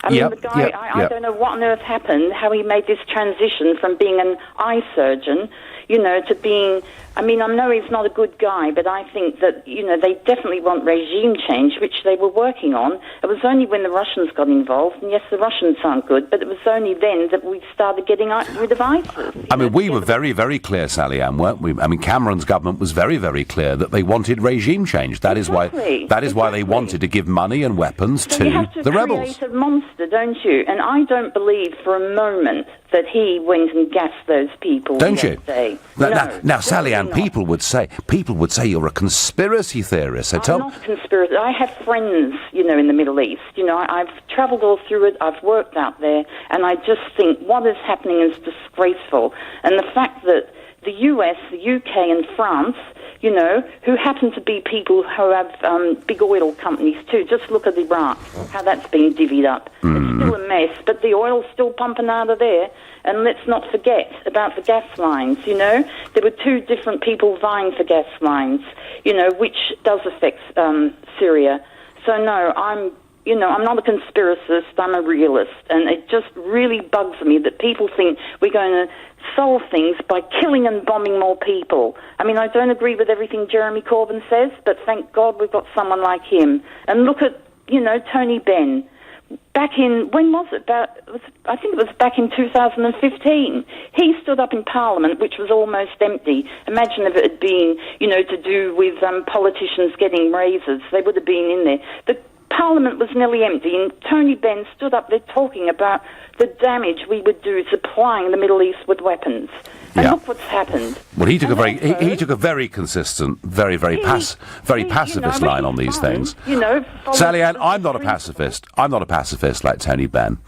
S13: I mean, the guy, I don't know what on earth happened, how he made this transition from being an eye surgeon, to being, I mean, I know he's not a good guy, but I think that, they definitely want regime change, which they were working on. It was only when the Russians got involved, and yes, the Russians aren't good, but it was only then that we started getting rid of ISIS.
S2: I mean, we were very, very clear, Sally Ann, weren't we? I mean, Cameron's government was very, very clear that they wanted regime change. That is why they wanted to give money and weapons to the rebels.
S13: You create a monster, don't you? And I don't believe for a moment that he went and gassed those people.
S2: Don't you? Now, Sally Ann,
S13: not.
S2: people would say you're a conspiracy theorist.
S13: I'm not a conspiracy. I have friends, in the Middle East. I've travelled all through it. I've worked out there, and I just think what is happening is disgraceful. And the fact that the US, the UK, and France, who happen to be people who have big oil companies too. Just look at Iraq, how that's been divvied up. It's still a mess, but the oil's still pumping out of there. And let's not forget about the gas lines, There were 2 different people vying for gas lines, which does affect Syria. So, no, I'm not a conspiracist, I'm a realist. And it just really bugs me that people think we're going to solve things by killing and bombing more people. I mean, I don't agree with everything Jeremy Corbyn says, but thank God we've got someone like him. And look at, Tony Benn. Back in, when was it? I think it was back in 2015. He stood up in Parliament, which was almost empty. Imagine if it had been, to do with politicians getting raises. They would have been in there. The Parliament was nearly empty, and Tony Benn stood up there talking about the damage we would do supplying the Middle East with weapons. And look what's happened.
S2: Well, he took he took a very consistent, very pacifist line on these things. Sally Ann, I'm not a pacifist. I'm not a pacifist like Tony Benn,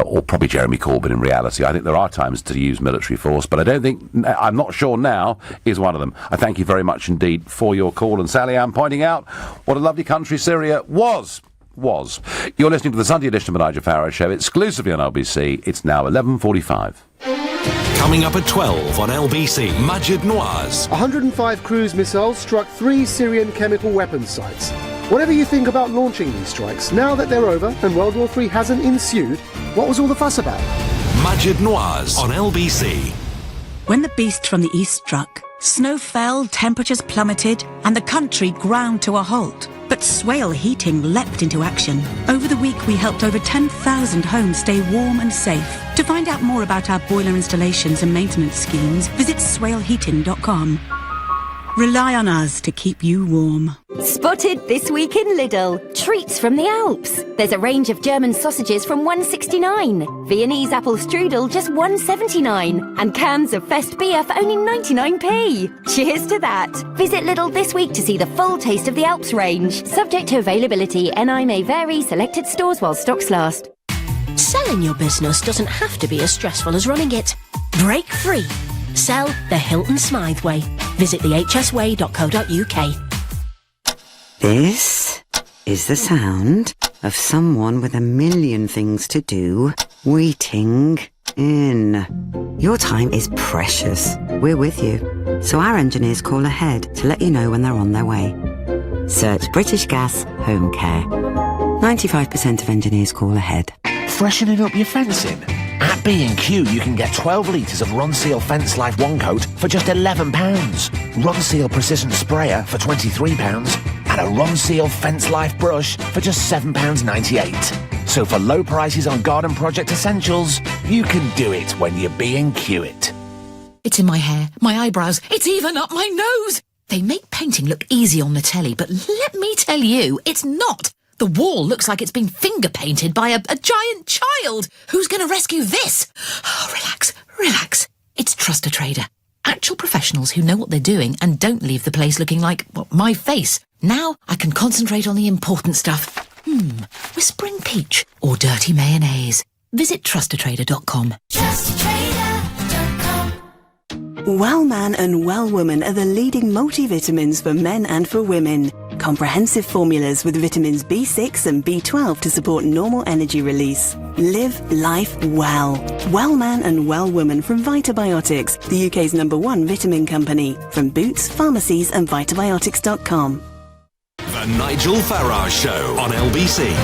S2: or probably Jeremy Corbyn in reality. I think there are times to use military force, but I'm not sure now is one of them. I thank you very much indeed for your call, and Sally Ann pointing out what a lovely country Syria was. You're listening to the Sunday edition of the Nigel Farage Show, exclusively on LBC. It's now 11:45.
S1: Coming up at 12 on LBC, Majid Nouaz.
S14: 105 cruise missiles struck 3 Syrian chemical weapons sites. Whatever you think about launching these strikes, now that they're over and World War III hasn't ensued, what was all the fuss about?
S1: Majid Nouaz on LBC.
S9: When the beast from the east struck, Snow fell, temperatures plummeted, and the country ground to a halt. But Swale Heating leapt into action. Over the week, we helped over 10,000 homes stay warm and safe. To find out more about our boiler installations and maintenance schemes, visit swaleheating.com. Rely on us to keep you warm.
S21: Spotted this week in Lidl. Treats from the Alps. There's a range of German sausages from $1.69. Viennese apple strudel just $1.79. And cans of Fest beer for only 99p. Cheers to that. Visit Lidl this week to see the full Taste of the Alps range. Subject to availability, NI may vary. Selected stores while stocks last.
S16: Selling your business doesn't have to be as stressful as running it. Break free. Sell the Hilton Smythe way. Visit thehsway.co.uk.
S18: This is the sound of someone with a million things to do waiting in. Your time is precious. We're with you. So our engineers call ahead to let you know when they're on their way. Search British Gas Home Care. 95% of engineers call ahead.
S8: Freshening up your fencing? At B&Q you can get 12 litres of Ronseal Fence Life One Coat for just £11, Ronseal Precision Sprayer for £23 and a Ronseal Fence Life Brush for just £7.98. So for low prices on garden project essentials, you can do it when you B&Q it.
S10: It's in my hair, my eyebrows, it's even up my nose! They make painting look easy on the telly, but let me tell you, it's not! The wall looks like it's been finger-painted by a giant child. Who's going to rescue this? Oh, relax, relax. It's Trust a Trader. Actual professionals who know what they're doing and don't leave the place looking like, well, my face. Now I can concentrate on the important stuff. Whispering peach or dirty mayonnaise. Visit trustatrader.com.
S22: Well Man and Well Woman are the leading multivitamins for men and for women. Comprehensive formulas with vitamins B6 and B12 to support normal energy release. Live life well. Well Man and Well Woman from Vitabiotics, the UK's #1 vitamin company. From Boots, pharmacies and vitabiotics.com.
S1: The Nigel Farage Show on LBC.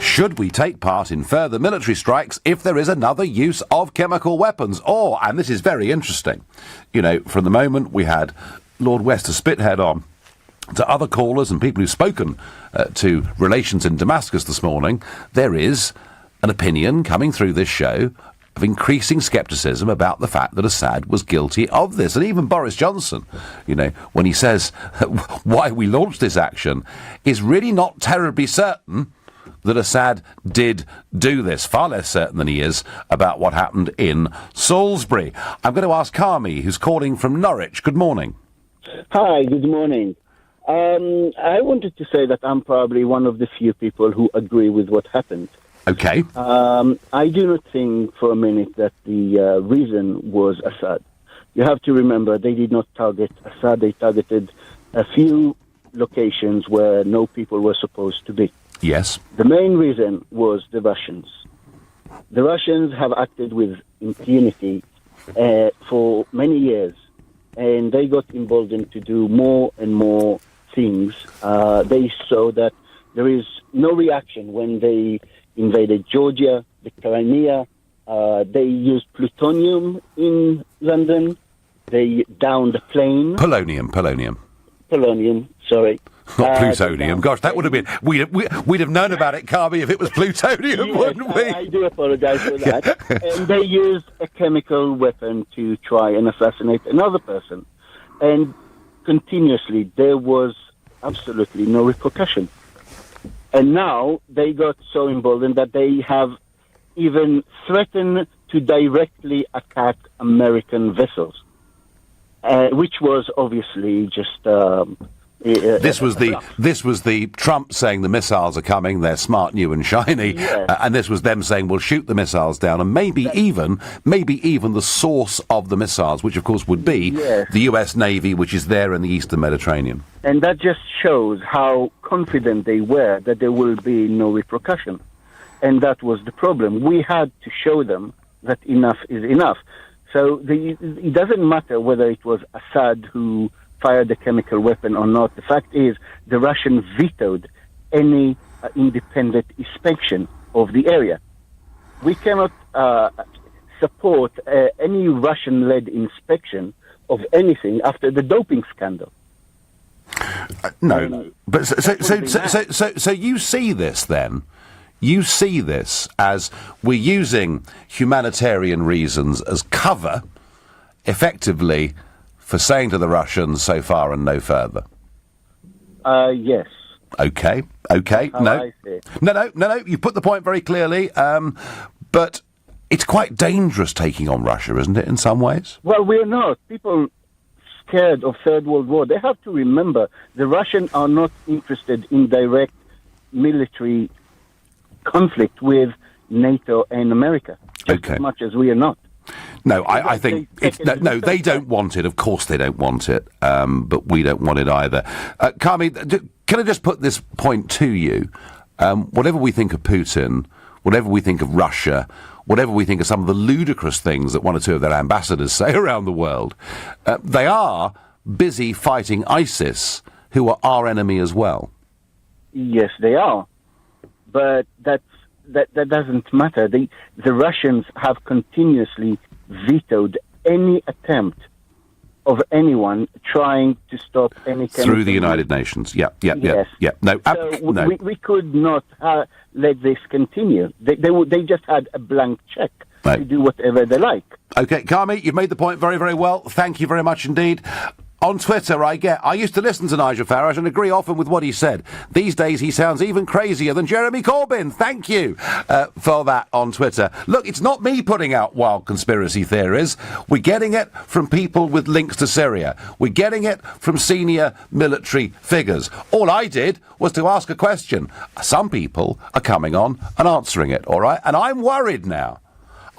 S2: Should we take part in further military strikes if there is another use of chemical weapons? Or, and this is very interesting, you know, from the moment we had Lord Wester Spithead on, to other callers and people who've spoken to relations in Damascus this morning, there is an opinion coming through this show of increasing scepticism about the fact that Assad was guilty of this. And even Boris Johnson, you know, when he says why we launched this action, is really not terribly certain that Assad did do this. Far less certain than he is about what happened in Salisbury. I'm going to ask Carmi, who's calling from Norwich. Good morning.
S23: Hi, good morning. I wanted to say that I'm probably one of the few people who agree with what happened.
S2: Okay.
S23: I do not think for a minute that the reason was Assad. You have to remember they did not target Assad. They targeted a few locations where no people were supposed to be.
S2: Yes.
S23: The main reason was the Russians. The Russians have acted with impunity for many years, and they got emboldened to do more and more things. They saw that there is no reaction when they invaded Georgia, the Crimea. They used plutonium in London. They downed a plane.
S2: Polonium,
S23: sorry.
S2: Not plutonium. Gosh, that would have been... We'd have known about it, Carmi, if it was plutonium,
S23: Yes,
S2: wouldn't we?
S23: I do apologize for that. And they used a chemical weapon to try and assassinate another person. And continuously, there was absolutely no repercussion. And now they got so emboldened that they have even threatened to directly attack American vessels, which was obviously just...
S2: This was the Trump saying the missiles are coming, they're smart, new and shiny, and this was them saying we'll shoot the missiles down, and maybe even the source of the missiles, which of course would be the US Navy, which is there in the Eastern Mediterranean.
S23: And that just shows how confident they were that there will be no repercussion. And that was the problem. We had to show them that enough is enough. So it doesn't matter whether it was Assad who fired the chemical weapon or not. The fact is the Russians vetoed any independent inspection of the area. We cannot support any Russian-led inspection of anything after the doping scandal.
S2: No, but so you see this then? You see this as we're using humanitarian reasons as cover, effectively, for saying to the Russians, so far and no further?
S23: Yes.
S2: Okay.
S23: I see it.
S2: No, you put the point very clearly, but it's quite dangerous taking on Russia, isn't it, in some ways?
S23: Well, we're not. People scared of Third World War, they have to remember the Russians are not interested in direct military conflict with NATO and America, just as much as we are not.
S2: No, I think they don't want it. Of course they don't want it, but we don't want it either. Carmi, can I just put this point to you? Whatever we think of Putin, whatever we think of Russia, whatever we think of some of the ludicrous things that one or two of their ambassadors say around the world, they are busy fighting ISIS, who are our enemy as well.
S23: Yes, they are. But that doesn't matter. The Russians have continuously vetoed any attempt of anyone trying to stop any
S2: through the United Nations. Yeah. No, no.
S23: We could not let this continue. They just had a blank check to do whatever they like.
S2: Okay, Carmi, you've made the point very, very well. Thank you very much indeed. On Twitter, I used to listen to Nigel Farage and agree often with what he said. These days, he sounds even crazier than Jeremy Corbyn. Thank you for that on Twitter. Look, it's not me putting out wild conspiracy theories. We're getting it from people with links to Syria. We're getting it from senior military figures. All I did was to ask a question. Some people are coming on and answering it, all right? And I'm worried now.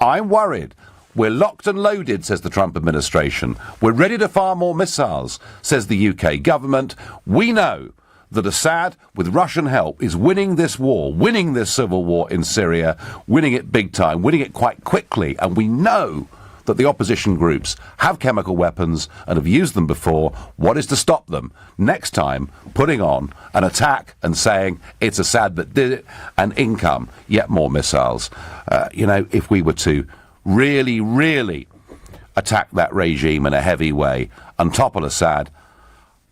S2: I'm worried. We're locked and loaded, says the Trump administration. We're ready to fire more missiles, says the UK government. We know that Assad, with Russian help, is winning this war, winning this civil war in Syria, winning it big time, winning it quite quickly. And we know that the opposition groups have chemical weapons and have used them before. What is to stop them next time putting on an attack and saying it's Assad that did it, and income yet more missiles? If we were to really attack that regime in a heavy way and topple Assad,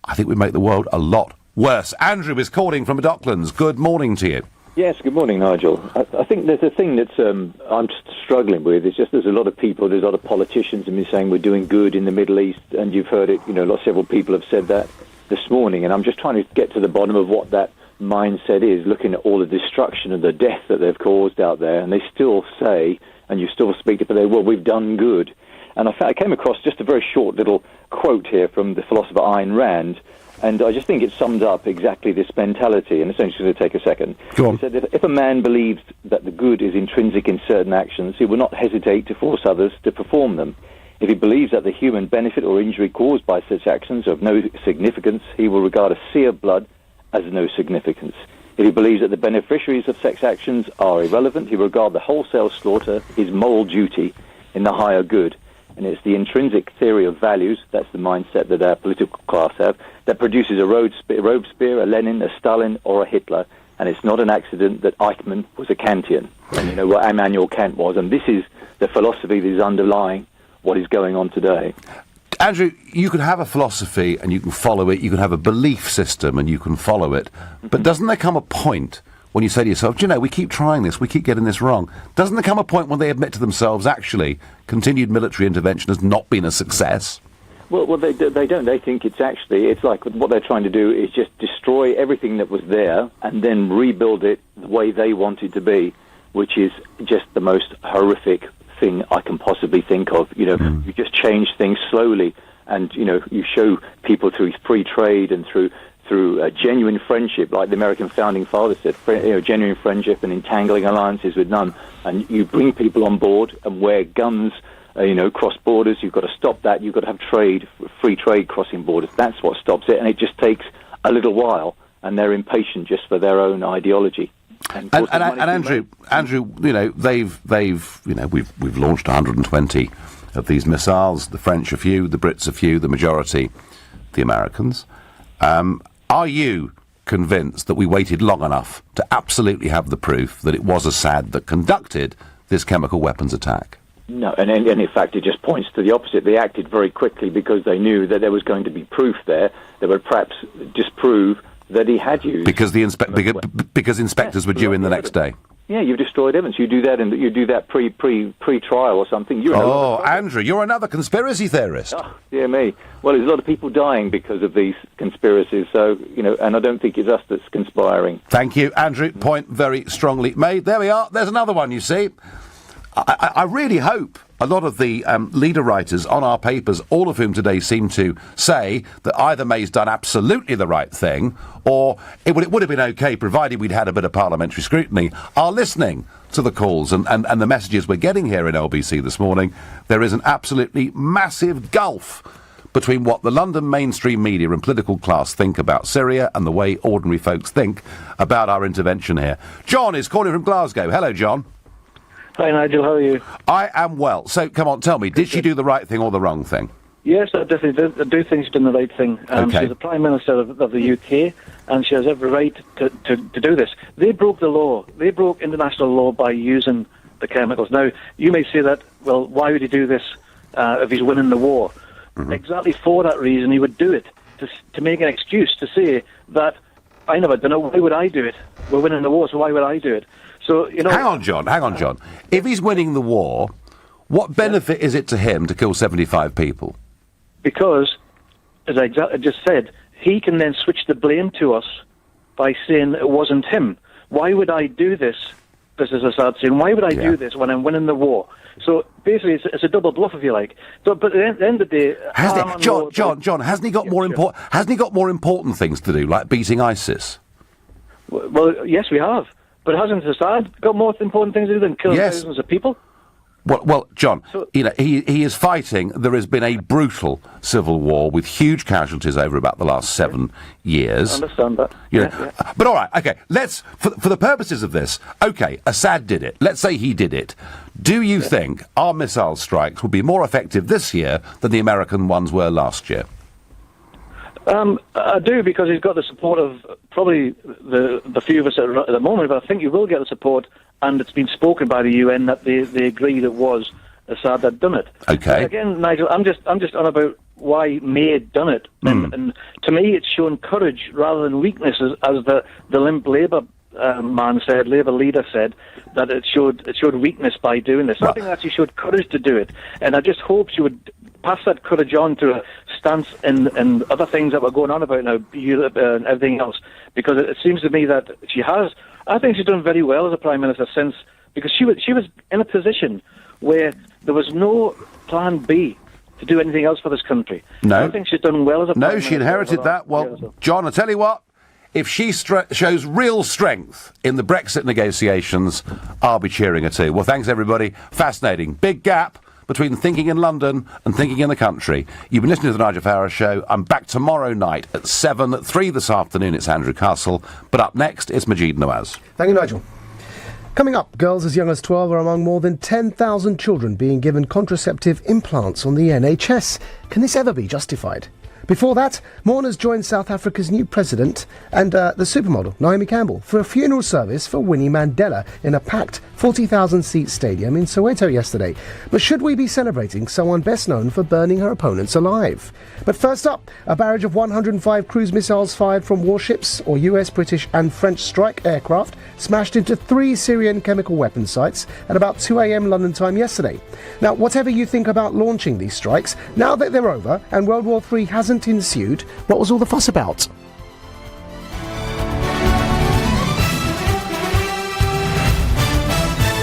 S2: I think we'd make the world a lot worse. Andrew is calling from Docklands. Good morning to you.
S6: Yes, good morning, Nigel. I think there's a thing that's I'm struggling with. It's just there's a lot of politicians have been saying we're doing good in the Middle East, and you've heard it, several people have said that this morning, and I'm just trying to get to the bottom of what that mindset is, looking at all the destruction and the death that they've caused out there, and they still say, and you still speak to people, well, we've done good. And I came across just a very short little quote here from the philosopher Ayn Rand, and I just think it sums up exactly this mentality, and it's only going to take a second.
S2: Go on.
S6: He said, if a man believes that the good is intrinsic in certain actions, he will not hesitate to force others to perform them. If he believes that the human benefit or injury caused by such actions are of no significance, he will regard a sea of blood as no significance. If he believes that the beneficiaries of such actions are irrelevant, he will regard the wholesale slaughter his moral duty in the higher good. And it's the intrinsic theory of values, that's the mindset that our political class have, that produces a Robespierre, a Lenin, a Stalin, or a Hitler. And it's not an accident that Eichmann was a Kantian. And you know what Immanuel Kant was. And this is the philosophy that is underlying what is going on today.
S2: Andrew, you can have a philosophy and you can follow it, you can have a belief system and you can follow it, but doesn't there come a point when you say to yourself, we keep trying this, we keep getting this wrong? Doesn't there come a point when they admit to themselves, actually, continued military intervention has not been a success?
S6: Well, they don't. They think it's like what they're trying to do is just destroy everything that was there and then rebuild it the way they want it to be, which is just the most horrific thing I can possibly think of. You just change things slowly, and you show people through free trade and through genuine friendship, like the American founding fathers said, genuine friendship and entangling alliances with none. And you bring people on board, and where guns, cross borders, you've got to stop that. You've got to have trade, free trade crossing borders. That's what stops it, and it just takes a little while, and they're impatient just for their own ideology. And
S2: Andrew, we've launched 120 of these missiles. The French a few, the Brits a few, the majority, the Americans. Are you convinced that we waited long enough to absolutely have the proof that it was Assad that conducted this chemical weapons attack?
S6: No, and in fact, it just points to the opposite. They acted very quickly because they knew that there was going to be proof there that would perhaps disprove that he had used.
S2: Because because inspectors were due in the next day.
S6: Yeah, you've destroyed evidence. You do that, and you do that pre-trial or something.
S2: Andrew, you're another conspiracy theorist.
S6: Oh, dear me. Well, there's a lot of people dying because of these conspiracies. So and I don't think it's us that's conspiring.
S2: Thank you, Andrew. Point very strongly made. There we are. There's another one. You see, I really hope a lot of the leader writers on our papers, all of whom today seem to say that either May's done absolutely the right thing, or it would have been OK provided we'd had a bit of parliamentary scrutiny, are listening to the calls and the messages we're getting here in LBC this morning. There is an absolutely massive gulf between what the London mainstream media and political class think about Syria and the way ordinary folks think about our intervention here. John is calling from Glasgow. Hello, John.
S7: Hi, Nigel. How are you?
S2: I am well. So, come on, tell me, did she do the right thing or the wrong thing?
S7: Yes, I definitely do think she's done the right thing.
S2: Okay.
S7: She's the Prime Minister of the UK, and she has every right to do this. They broke the law. They broke international law by using the chemicals. Now, you may say that, well, why would he do this if he's winning the war? Mm-hmm. Exactly for that reason, he would do it, to make an excuse to say that, I never done it, why would I do it? We're winning the war, so why would I do it? So,
S2: Hang on, John. If he's winning the war, what benefit is it to him to kill 75 people?
S7: Because, as I just said, he can then switch the blame to us by saying it wasn't him. Why would I do this? This is Assad saying, why would I do this when I'm winning the war? So basically, it's a double bluff, if you like. So, but at the end of the day,
S2: John, hasn't he got more important things to do, like beating ISIS?
S7: Well, yes, we have. But hasn't Assad got more important things to do than killing thousands of people?
S2: Well, John, he is fighting. There has been a brutal civil war with huge casualties over about the last 7 years.
S7: I understand that.
S2: But all right, okay, let's, for the purposes of this, okay, Assad did it. Let's say he did it. Do you think our missile strikes will be more effective this year than the American ones were last year?
S7: I do, because he's got the support of probably the few of us at the moment, but I think he will get the support, and it's been spoken by the UN that they agreed it was Assad that done it.
S2: Okay.
S7: But again, Nigel, I'm just on about why May had done it, and to me it's shown courage rather than weakness, as the limp Labour Labour leader said, that it showed weakness by doing this. I think that she showed courage to do it, and I just hope she would pass that courage on to a stance in other things that were going on about now, Europe and everything else, because it seems to me that she has. I think she's done very well as a Prime Minister because she was in a position where there was no plan B to do anything else for this country.
S2: No.
S7: I think she's done well as a Prime Minister.
S2: No, she inherited that. Well, John, I tell you what, if she shows real strength in the Brexit negotiations, I'll be cheering her too. Well, thanks, everybody. Fascinating. Big gap between thinking in London and thinking in the country. You've been listening to the Nigel Farage Show. I'm back tomorrow night at 7, at 3 this afternoon. It's Andrew Castle. But up next, it's Majid Nawaz.
S14: Thank you, Nigel. Coming up, girls as young as 12 are among more than 10,000 children being given contraceptive implants on the NHS. Can this ever be justified? Before that, mourners joined South Africa's new president and the supermodel, Naomi Campbell, for a funeral service for Winnie Mandela in a packed 40,000-seat stadium in Soweto yesterday. But should we be celebrating someone best known for burning her opponents alive? But first up, a barrage of 105 cruise missiles fired from warships or US, British and French strike aircraft smashed into 3 Syrian chemical weapons sites at about 2 a.m. London time yesterday. Now, whatever you think about launching these strikes, now that they're over and World War III hasn't ensued, what was all the fuss about?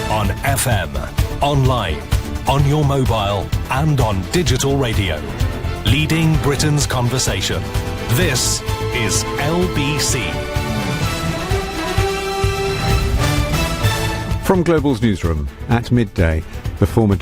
S1: On FM, online, on your mobile and on digital radio. Leading Britain's conversation. This is LBC.
S15: From Global's newsroom at midday, the former